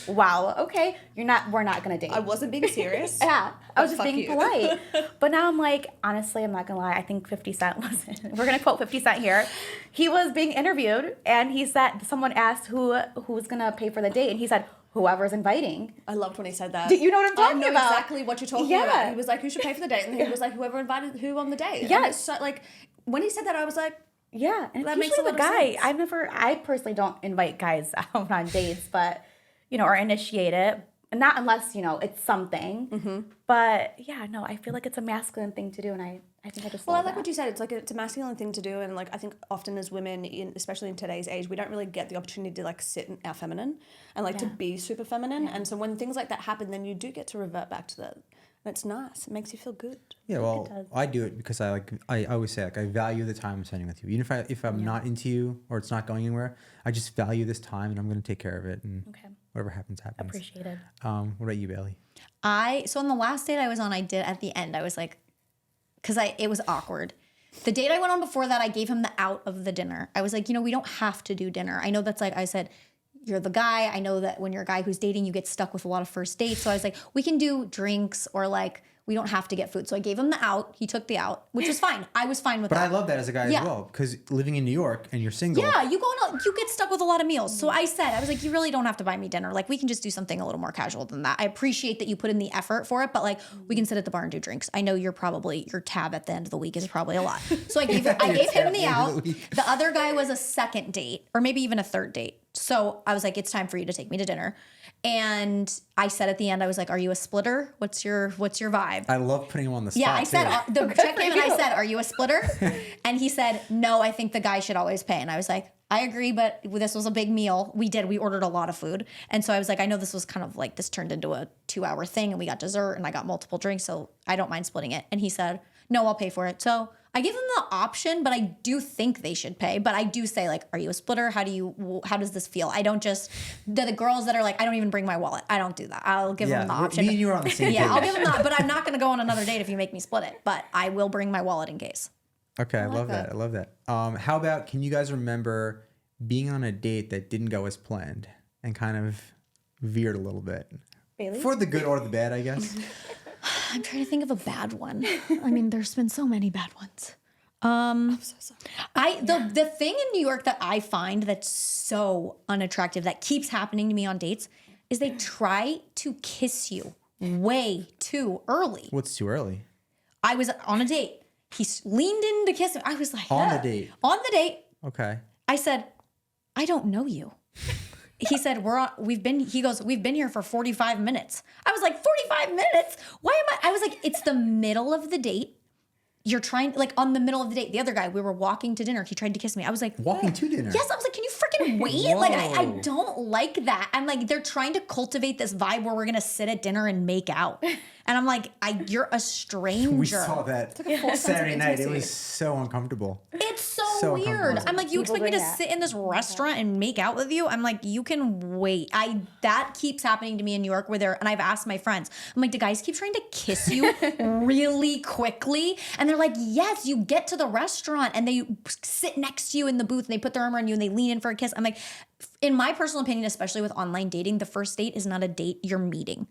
"Wow, okay, we're not gonna date." I wasn't being serious. Yeah, I was just fuck being you. polite. But now I'm like, honestly, I'm not gonna lie. I think 50 Cent was. We're gonna quote 50 Cent here. He was being interviewed, and he said, someone asked who's gonna pay for the date, and he said, whoever's inviting. I loved when he said that. Do you know what I'm talking I know about? exactly what you're talking Yeah. about. He was like, who should pay for the date? And then he was like, whoever invited who on the date. Yeah. And it's so, like, when he said that, I was like, Yeah, and That it's makes usually a the lot of guy. sense. I personally don't invite guys out on dates, but or initiate it. Not unless, it's something. Mm-hmm. But yeah, no, I feel like it's a masculine thing to do, and I think I just well, I love like that. what you said. It's a masculine thing to do, and like I think often as women, especially in today's age, we don't really get the opportunity to like sit in our feminine and like to be super feminine. And so when things like that happen, then you do get to revert back to that. And it's nice. It makes you feel good. Yeah, well, I do it because I always say, like, I value the time I'm spending with you. Even if I'm not into you or it's not going anywhere, I just value this time and I'm going to take care of it. And whatever happens, happens. Appreciated. What about you, Bailey? So on the last date I was on, I did at the end, I was like, because it was awkward. The date I went on before that, I gave him the out of the dinner. I was like, we don't have to do dinner. I know that's like, I said, you're the guy. I know that when you're a guy who's dating, you get stuck with a lot of first dates. So I was like, we can do drinks or like, we don't have to get food. So I gave him the out. He took the out, which was fine. I was fine with But that. I love that as a guy as well, because living in New York and you're single. Yeah, you get stuck with a lot of meals. So I was like, you really don't have to buy me dinner. Like, we can just do something a little more casual than that. I appreciate that you put in the effort for it, but like, we can sit at the bar and do drinks. I know your tab at the end of the week is probably a lot. So I gave him the out. The other guy was a second date, or maybe even a third date. So I was like, it's time for you to take me to dinner. And I said at the end, I was like, are you a splitter? What's your vibe? I love putting him on the spot. Yeah, I said, check in and I you. said, are you a splitter? And he said, no, I think the guy should always pay. And I was like, I agree, but this was a big meal. We ordered a lot of food. And so I was like, I know this was kind of like, this turned into a 2-hour thing and we got dessert and I got multiple drinks. So I don't mind splitting it. And he said, no, I'll pay for it. So I give them the option, but I do think they should pay. But I do say, like, are you a splitter? How does this feel? I don't just, the girls that are like, I don't even bring my wallet. I don't do that. I'll give them the option. Me and you are on the same Yeah, page. I'll give them that, but I'm not going to go on another date if you make me split it. But I will bring my wallet in case. Okay, I love that. I love that. How about, can you guys remember being on a date that didn't go as planned and kind of veered a little bit? Bailey? For the good or the bad, I guess. I'm trying to think of a bad one. I mean, there's been so many bad ones. I'm so sorry. The thing in New York that I find that's so unattractive that keeps happening to me on dates is they try to kiss you way too early. What's too early? I was on a date. He leaned in to kiss me. I was like, On the date. On the date. Okay. I said, I don't know you. He said, we've been here for 45 minutes. I was like, 45 minutes? Why am I was like, it's the middle of the date. You're trying, like, on the middle of the date. The other guy, we were walking to dinner. He tried to kiss me. I was like, Walking to dinner. yes. I was like, can you freaking wait? Like, I Whoa. don't like that. I'm like, they're trying to cultivate this vibe where we're going to sit at dinner and make out. And I'm like, you're a stranger. We saw that false sense of Saturday night. It intimacy. was so uncomfortable. It's so So weird. uncomfortable. I'm like, you People expect me to doing that. sit in this restaurant and make out with you? I'm like, you can wait. That keeps happening to me in New York and I've asked my friends, I'm like, do guys keep trying to kiss you really quickly? And they're like, yes, you get to the restaurant and they sit next to you in the booth and they put their arm around you and they lean in for a kiss. I'm like, in my personal opinion, especially with online dating, the first date is not a date, you're meeting.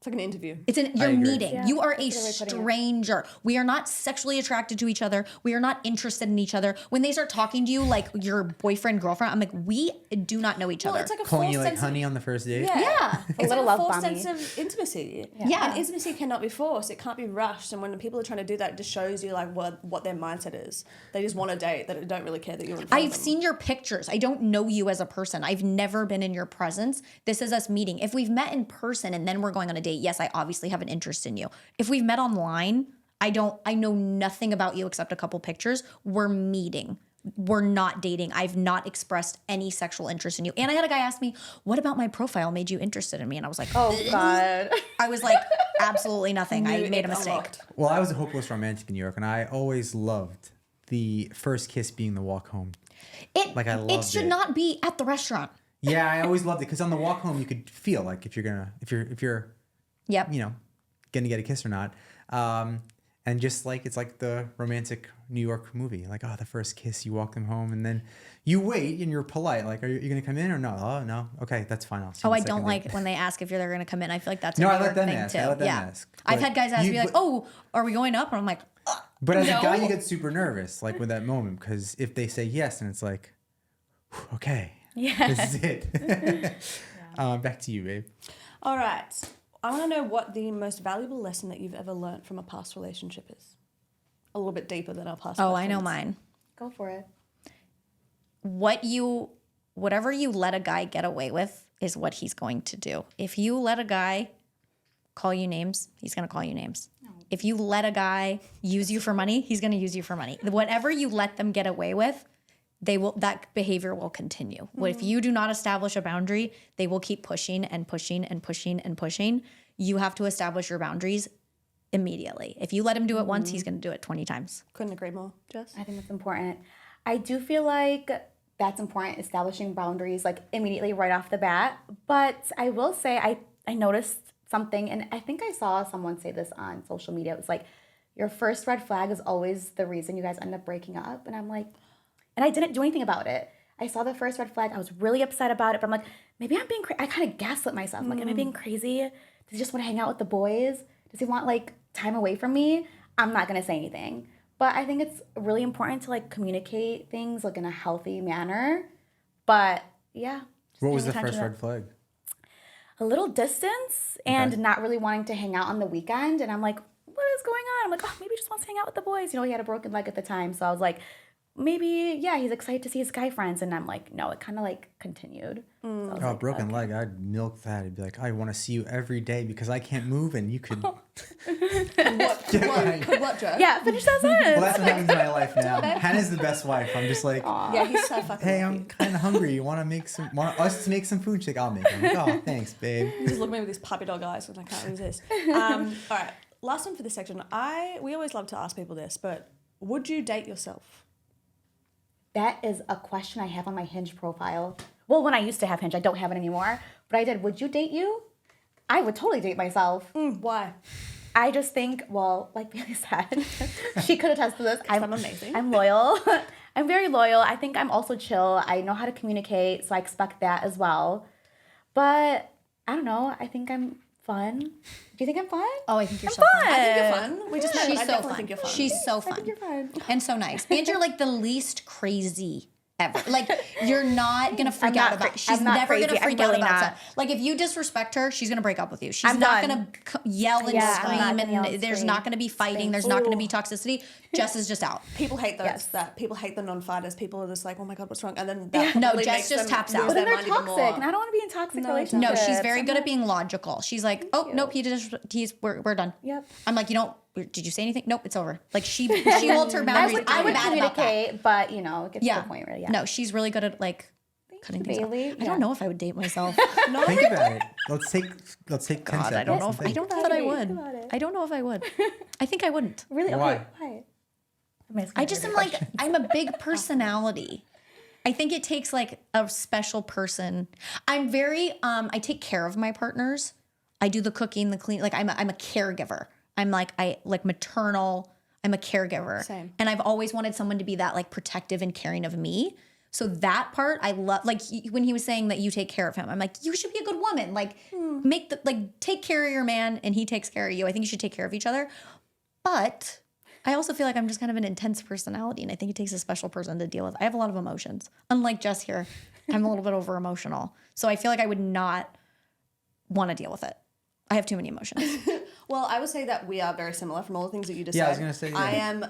It's like an interview. You're agree. meeting. Yeah, you are a that's a good way of putting it. stranger. We are not sexually attracted to each other. We are not interested in each other. When they start talking to you like your boyfriend, girlfriend, I'm like, we do not know each Well, other. it's like a Calling false you like sense honey on the first date. Yeah. It's little like a love false bomby. sense of intimacy. Yeah. And intimacy cannot be forced. It can't be rushed. And when people are trying to do that, it just shows you like what their mindset is. They just want a date. They don't really care that you're in front of I've them. seen your pictures. I don't know you as a person. I've never been in your presence. This is us meeting. If we've met in person and then we're going on a date, yes, I obviously have an interest in you. If we've met online, I know nothing about you except a couple pictures. We're meeting. We're not dating. I've not expressed any sexual interest in you. And I had a guy ask me, what about my profile made you interested in me? And I was like, Oh God. I was like, absolutely nothing. I Knew made it a mistake. unlocked. Well, I was a hopeless romantic in New York, and I always loved the first kiss being the walk home. Like, I It loved should it. not be at the restaurant. Yeah, I always loved it because on the walk home you could feel like if you're Yep. gonna get a kiss or not. And just like it's like the romantic New York movie, like the first kiss, you walk them home, and then you wait and you're polite, like, are you gonna come in or no? Oh no, okay, that's fine. I'll see. Oh, you I the don't second like date. when they ask if they're going to come in. I feel like that's a No, New I let York them thing ask. too. I let them yeah. ask. I've But had guys ask you- me like, but- "Oh, are we going up?" And I'm like, But as a guy, No. you get super nervous, like with that moment, because if they say yes, and it's like, whew, okay, this is it. Back to you, babe. All right. I want to know what the most valuable lesson that you've ever learned from a past relationship is. A little bit deeper than our past. "Oh, I know questions. mine. Go for it. Whatever you let a guy get away with is what he's going to do. If you let a guy call you names, he's going to call you names. If you let a guy use you for money, he's going to use you for money. Whatever you let them get away with, that behavior will continue. Well, if you do not establish a boundary, they will keep pushing and pushing and pushing and pushing. You have to establish your boundaries immediately. If you let him do it once, he's going to do it 20 times. Couldn't agree more, Jess. I think that's important. I do feel like that's important, establishing boundaries like immediately right off the bat. But I will say I noticed something, and I think I saw someone say this on social media. It was like, your first red flag is always the reason you guys end up breaking up. And I'm like, and I didn't do anything about it. I saw the first red flag. I was really upset about it, but I'm like, maybe I'm being crazy. I kind of gaslit myself. Like, am I being crazy? Does he just want to hang out with the boys? Does he want like time away from me? I'm not going to say anything. But I think it's really important to like communicate things like in a healthy manner. But yeah. just What was paying the attention first to red flag? a little distance and Okay. not really wanting to hang out on the weekend. And I'm like, what is going on? I'm like, oh, maybe he just wants to hang out with the boys. He had a broken leg at the time. So I was like, maybe, yeah, he's excited to see his guy friends. And I'm like, no, it kind of like continued. So I was like, Broken okay. leg. I'd milk that. I'd be like, I want to see you every day because I can't move and you could. What, Joe? Yeah, finish that Well, sentence. that's what happens in my life now. Hannah's the best wife. I'm just like, Yeah, he's so fucking hey, lucky. I'm kind of hungry. You want us to make some food? She's like, I'll make it. I'm like, oh, thanks, babe. You just look at me with these puppy dog eyes and I can't resist. All right, last one for this section. We always love to ask people this, but would you date yourself? That is a question I have on my Hinge profile. Well, when I used to have Hinge, I don't have it anymore. But I did. Would you date you? I would totally date myself. Why? I just think, well, like Bailey said, she could attest to this. I'm amazing. I'm loyal. I'm very loyal. I think I'm also chill. I know how to communicate, so I expect that as well. But I don't know. I think I'm fun. Do you think I'm fun? Oh, I think you're so fun. I think you're fun. We just met. She's I so definitely fun. think you're fun. She's so I fun think you're fun. and so nice. And you're like the least crazy ever. Like, you're not gonna freak I'm not out about. cra- She's I'm not never crazy. gonna freak I'm out really about not. stuff. Like, if you disrespect her, she's gonna break up with you. She's I'm not done. gonna yell and Yeah, I'm not scream, gonna yell and and there's scream. not gonna be fighting. There's not gonna be toxicity. Jess is just out. People hate those. Yes. That people hate the non-fighters. People are just like, oh my god, what's wrong? And then No, probably Jess makes just them taps lose out. But then their they're mind even toxic, more. and I don't want to be in toxic No, relationships. No, she's very I'm good not- at being logical. She's like, oh nope, we're done. Yep. I'm like, did you say anything? Nope, it's over. Like, she holds her I boundaries. would, I would I'm bad about that. communicate, but it gets Yeah. to the point where, yeah. No, she's really good at like cutting you, things off. Bailey. I Yeah. don't know if I would date myself. Think about it. Let's take 10 God, seconds. I don't know if and I don't know Think that I about would. it. I don't know if I would. I think I wouldn't. Really? Why? Okay, why? I'm asking I you just a am question. like, I'm a big personality. I think it takes like a special person. I'm very I take care of my partners. I do the cooking, the clean. Like, I'm a caregiver. I'm like, I like maternal. I'm a caregiver. Same. And I've always wanted someone to be that like protective and caring of me. So that part I love. Like when he was saying that you take care of him, I'm like, you should be a good woman. Like take care of your man and he takes care of you. I think you should take care of each other. But I also feel like I'm just kind of an intense personality, and I think it takes a special person to deal with. I have a lot of emotions. Unlike Jess here, I'm a little bit over emotional. So I feel like I would not want to deal with it. I have too many emotions. Well, I would say that we are very similar from all the things that you just said. Yeah, I was gonna say, yeah. I am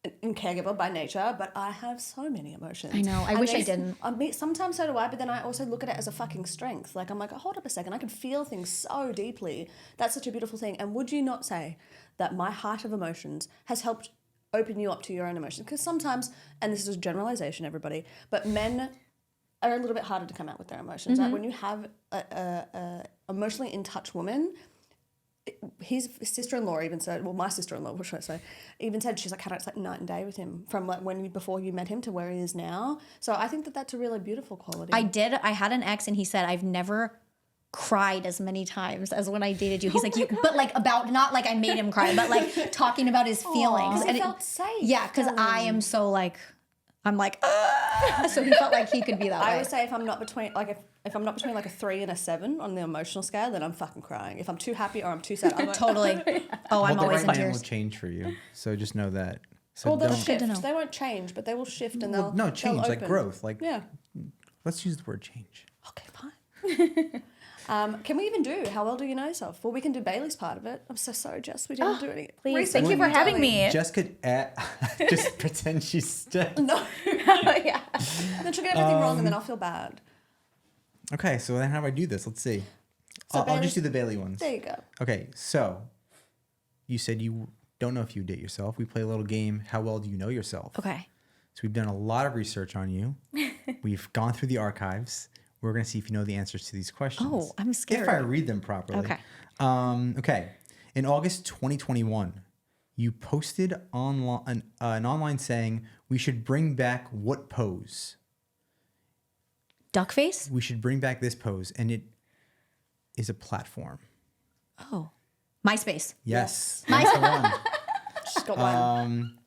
a caregiver by nature, but I have so many emotions. I know. I wish I didn't. Sometimes so do I, but then I also look at it as a fucking strength. Like I'm like, hold up a second, I can feel things so deeply. That's such a beautiful thing. And would you not say that my height of emotions has helped open you up to your own emotions? Because sometimes, and this is a generalization, everybody, but men are a little bit harder to come out with their emotions. Like when you have a emotionally in touch woman, his sister-in-law even said, well, my sister-in-law, what should I say, even said she's like, had it's like night and day with him from like before you met him to where he is now. So I think that that's a really beautiful quality. I had an ex and he said, I've never cried as many times as when I dated you. He's like, but like about, not like I made him cry, but like talking about his feelings. And it felt safe. Yeah, because I am so like, I'm like, so he felt like he could be that way. I would say if I'm not between like if I'm not between like a 3 and a 7 on the emotional scale, then I'm fucking crying. If I'm too happy or I'm too sad, I'm like, Totally. Oh, I'm Well, always the in right man will tears. change for you. So just know that. So well, they'll don't. shift. to know. They won't change, but they will shift and Well, no, change, they'll like open. growth. Like, Yeah. let's use the word change. Okay, fine. Can we even do how well do you know yourself? Well, we can do Bailey's part of it. I'm so sorry, Jess. We didn't do any. Please, research thank you for on having darling. me. Jess could just pretend she's still. No. Yeah. Then she'll get everything wrong and then I'll feel bad. Okay, so then how do I do this? Let's see. So I'll Bailey- just do the Bailey ones. There you go. Okay, so you said you don't know if you date yourself. We play a little game. How well do you know yourself? Okay. So we've done a lot of research on you. We've gone through the archives. We're going to see if you know the answers to these questions. Oh, I'm scared. If I read them properly. Okay. Okay. In August 2021, you posted online an online saying we should bring back what pose? Duck face? We should bring back this pose, and it is a platform. Oh. MySpace. Yes. That's the one. She's got one.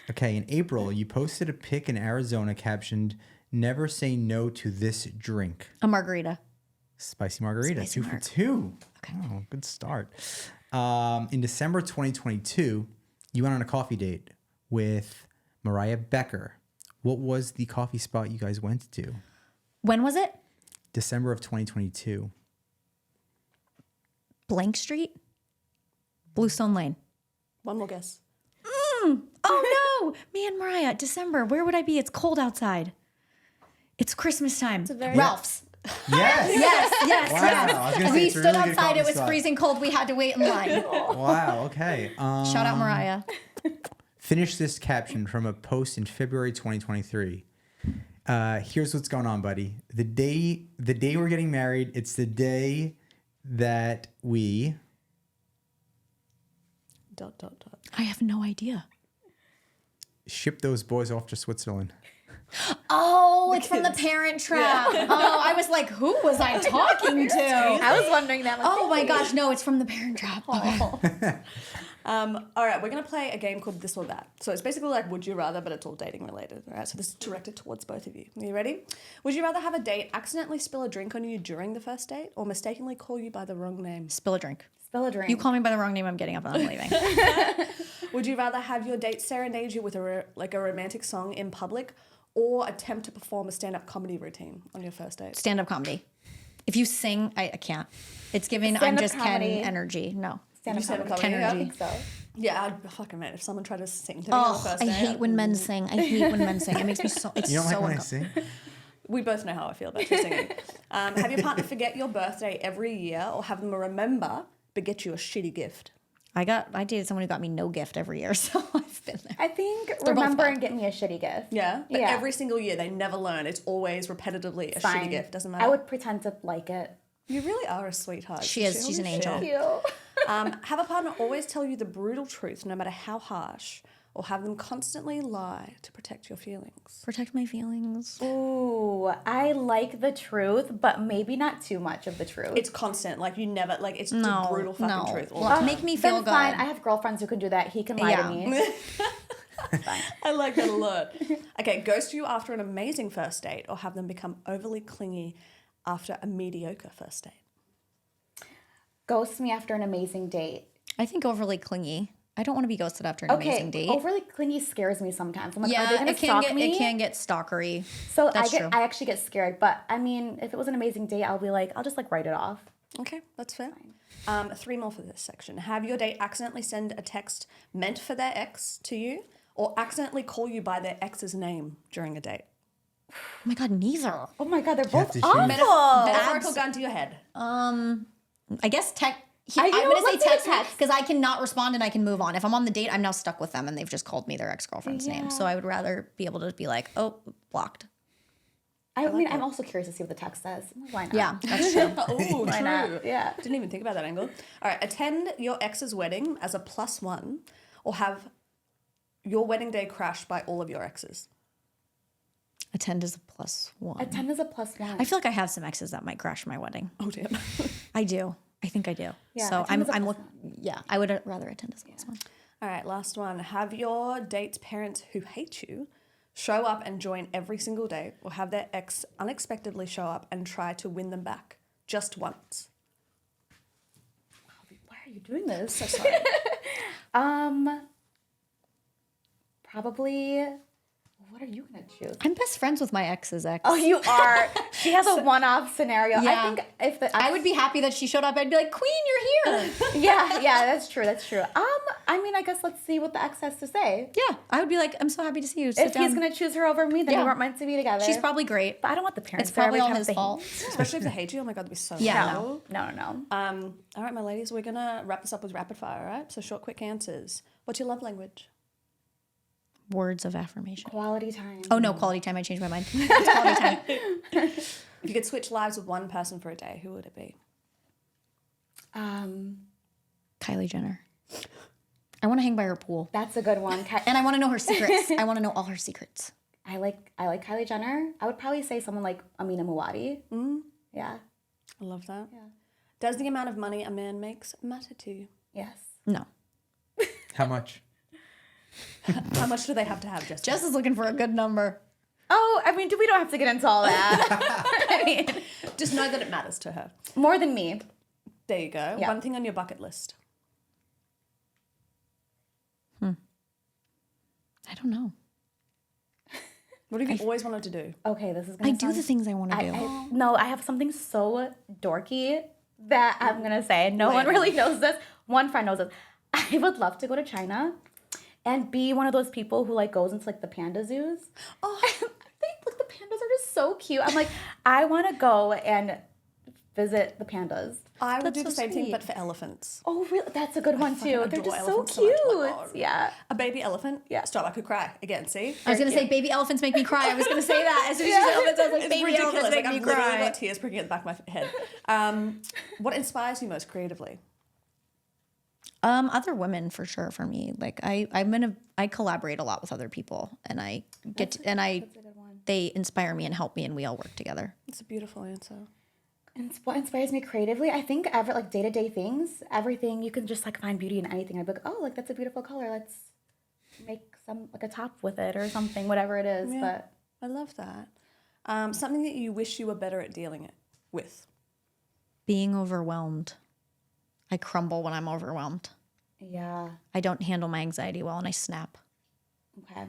Okay, in April, you posted a pic in Arizona captioned, "Never say no to this drink." A margarita. Spicy margarita, Spicy 2 for marg. 2. Okay. Oh, good start. In December 2022, you went on a coffee date with Mariah Becker. What was the coffee spot you guys went to? When was it? December of 2022. Blank Street? Bluestone Lane. One more guess. Oh no! Me and Mariah, December. Where would I be? It's cold outside. It's Christmas time. Ralph's. Yes. Yes. Wow. I was gonna say, We it's a stood really good outside. coffee It was spot. freezing cold. We had to wait in line. Wow. Okay. Shout out Mariah. Finish this caption from a post in February 2023. Here's what's going on, buddy. The day we're getting married, it's the day that we ... I have no idea. ship those boys off to Switzerland. Oh, it's from the Parent Trap. Oh, I was like, who was I talking to? I was wondering that. Oh my gosh, no, it's from the Parent Trap. Okay. All right, we're going to play a game called This or That. So it's basically like Would You Rather, but it's all dating related. All right, so this is directed towards both of you. Are you ready? Would you rather have a date accidentally spill a drink on you during the first date or mistakenly call you by the wrong name? Spill a drink. Spill a drink. You call me by the wrong name, I'm getting up and I'm leaving. Would you rather have your date serenade you with a romantic song in public or attempt to perform a stand-up comedy routine on your first date? Stand-up comedy. If you sing, I can't. It's giving, I'm Stand-up just comedy. Ken energy. No. Stand-up You said comedy. comedy, I yeah? think so. Yeah, I'd fucking man. If someone tried to sing to me on the Oh, first I date, hate when men sing. I hate when men sing. It makes me so, it's You don't so like when I uncomfortable. sing? We both know how I feel about you singing. Have your partner forget your birthday every year or have them remember but get you a shitty gift? I dated someone who got me no gift every year, so I've been there. I think They're both remember fun. and get me a shitty gift. Yeah? But Yeah. every single year they never learn. It's always repetitively a Fine. shitty gift. Doesn't matter. I would pretend to like it. You really are a sweetheart. She is. She's an Holy angel. shit. You. Have a partner always tell you the brutal truth, no matter how harsh, or have them constantly lie to protect your feelings. Protect my feelings. Ooh, I like the truth, but maybe not too much of the truth. It's constant. Like you never. Like it's the No, brutal fucking no. truth. All Well, the make me feel Then good. fine. I have girlfriends who can do that. He can lie to me. Fine. I like that a lot. Okay, ghost you after an amazing first date or have them become overly clingy after a mediocre first date? Ghost me after an amazing date. I think overly clingy. I don't want to be ghosted after an amazing date. Overly clingy scares me sometimes. I'm like, are they Yeah, gonna it can stalk get me? it can get stalkery. So That's true. I actually get scared. But I mean, if it was an amazing date, I'll be like, I'll just like write it off. Okay, that's fair. 3 more for this section. Have your date accidentally send a text meant for their ex to you or accidentally call you by their ex's name during a date? Oh my god, neither. Oh my god, they're have both to choose. awful. Metaphorical gun to your head. I guess I I'm know, gonna say let's say text text. because I cannot respond and I can move on. If I'm on the date, I'm now stuck with them and they've just called me their ex-girlfriend's name. So I would rather be able to be like, oh, blocked. I mean, I'm also curious to see what the text says. Why not? Yeah, that's true. Oh, Why true. not? Yeah. Didn't even think about that angle. All right, attend your ex's wedding as a +1 or have your wedding day crashed by all of your exes. Attend is a +1. A 10 is a +1. I feel like I have some exes that might crash my wedding. Oh, damn. I do. I think I do. Yeah, So attend is a I'm +1. yeah, I would rather attend as a +1. All right, last one. Have your date's parents who hate you show up and join every single date or have their ex unexpectedly show up and try to win them back just once. Why are you doing this? So sorry. Probably. What are you gonna choose? I'm best friends with my ex's ex. Oh, you are. She has a one-off scenario. Yeah. I think if the I would be happy that she showed up. I'd be like, Queen, you're here. yeah, that's true. That's true. I mean, I guess let's see what the ex has to say. Yeah, I would be like, I'm so happy to see you. Sit If down. he's gonna choose her over me, then we Yeah. weren't meant to be together. She's probably great. But I don't want the parents. It's there probably every all time his they- fault. Especially if they hate you. Oh my God, that'd be so Yeah. cool. No. All right, my ladies, we're going to wrap this up with rapid fire, all right? So short, quick answers. What's your love language? Words of affirmation. Quality time. Oh no, quality time. I changed my mind. It's quality time. If you could switch lives with one person for a day, who would it be? Kylie Jenner. I want to hang by her pool, That's a good one. and I want to know her secrets. I want to know all her secrets. I like Kylie Jenner. I would probably say someone like Amina Muaddi. Yeah. I love that. Yeah. Does the amount of money a man makes matter to you? Yes. No, How much? How much do they have to have, Jessica? Jess is looking for a good number. Oh, I mean, we don't have to get into all that. I mean, Just know that it matters to her. more than me. There you go. Yeah. One thing on your bucket list. I don't know. What have you always wanted to do? Okay, this is gonna I do sound- the things I want to do. No, I have something so dorky that I'm gonna say. No one really knows this. One friend knows this. I would love to go to China and be one of those people who like goes into like the panda zoos. Oh, I think like the pandas are just so cute. I'm like, I want to go and visit the pandas. I would That's do the so same thing, sweet. but for elephants. Oh, really? That's a good one fucking too. They're adore just so elephants so cute. much. Oh my God. Yeah. A baby elephant? Yeah. Stop, I could cry. Again, see? I was gonna say baby elephants make me cry. I was gonna say that as soon as you said elephants. I was like, It's baby ridiculous. elephants make Like, me I've literally cry. got tears pricking at the back of my head. What inspires you most creatively? Other women for sure. For me, like I collaborate a lot with other people, and I get they inspire me and help me, and we all work together. It's a beautiful answer. And what inspires me creatively? I think like day-to-day things, everything, you can just like find beauty in anything. I'd be like, oh, like that's a beautiful color. Let's make some like a top with it or something, whatever it is. Yeah. But I love that. Something that you wish you were better at dealing it with. Being overwhelmed, I crumble when I'm overwhelmed. yeah, I don't handle my anxiety well, and I snap. okay.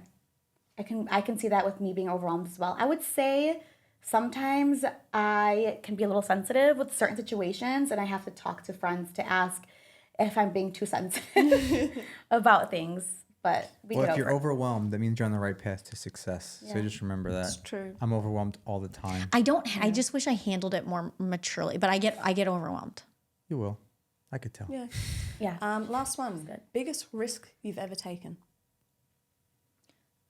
I can see that with me being overwhelmed as well. I would say sometimes I can be a little sensitive with certain situations, and I have to talk to friends to ask if I'm being too sensitive about things. But we Well, get if you're over it. overwhelmed, that means you're on the right path to success. So Yeah. just remember that. It's true. I'm overwhelmed all the time. I don't. I just wish I handled it more maturely, but I get overwhelmed. You will. I could tell. Yeah. Yeah. Last one. Biggest risk you've ever taken?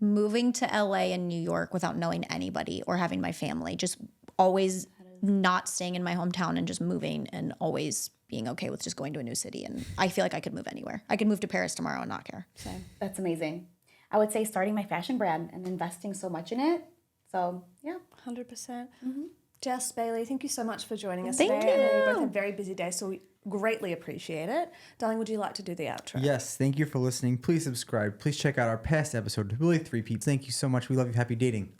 Moving to LA and New York without knowing anybody or having my family, just always not staying in my hometown and just moving and always being okay with just going to a new city. And I feel like I could move anywhere. I could move to Paris tomorrow and not care. Same. That's amazing. I would say starting my fashion brand and investing so much in it. So, yeah. 100%. Jess, Bailey, thank you so much for joining us Thank today. I know you you. both had very busy days, so we greatly appreciate it. Darling, would you like to do the outro? Yes, thank you for listening. Please subscribe. Please check out our past episode, Really Three Peeps. Thank you so much. We love you. Happy dating.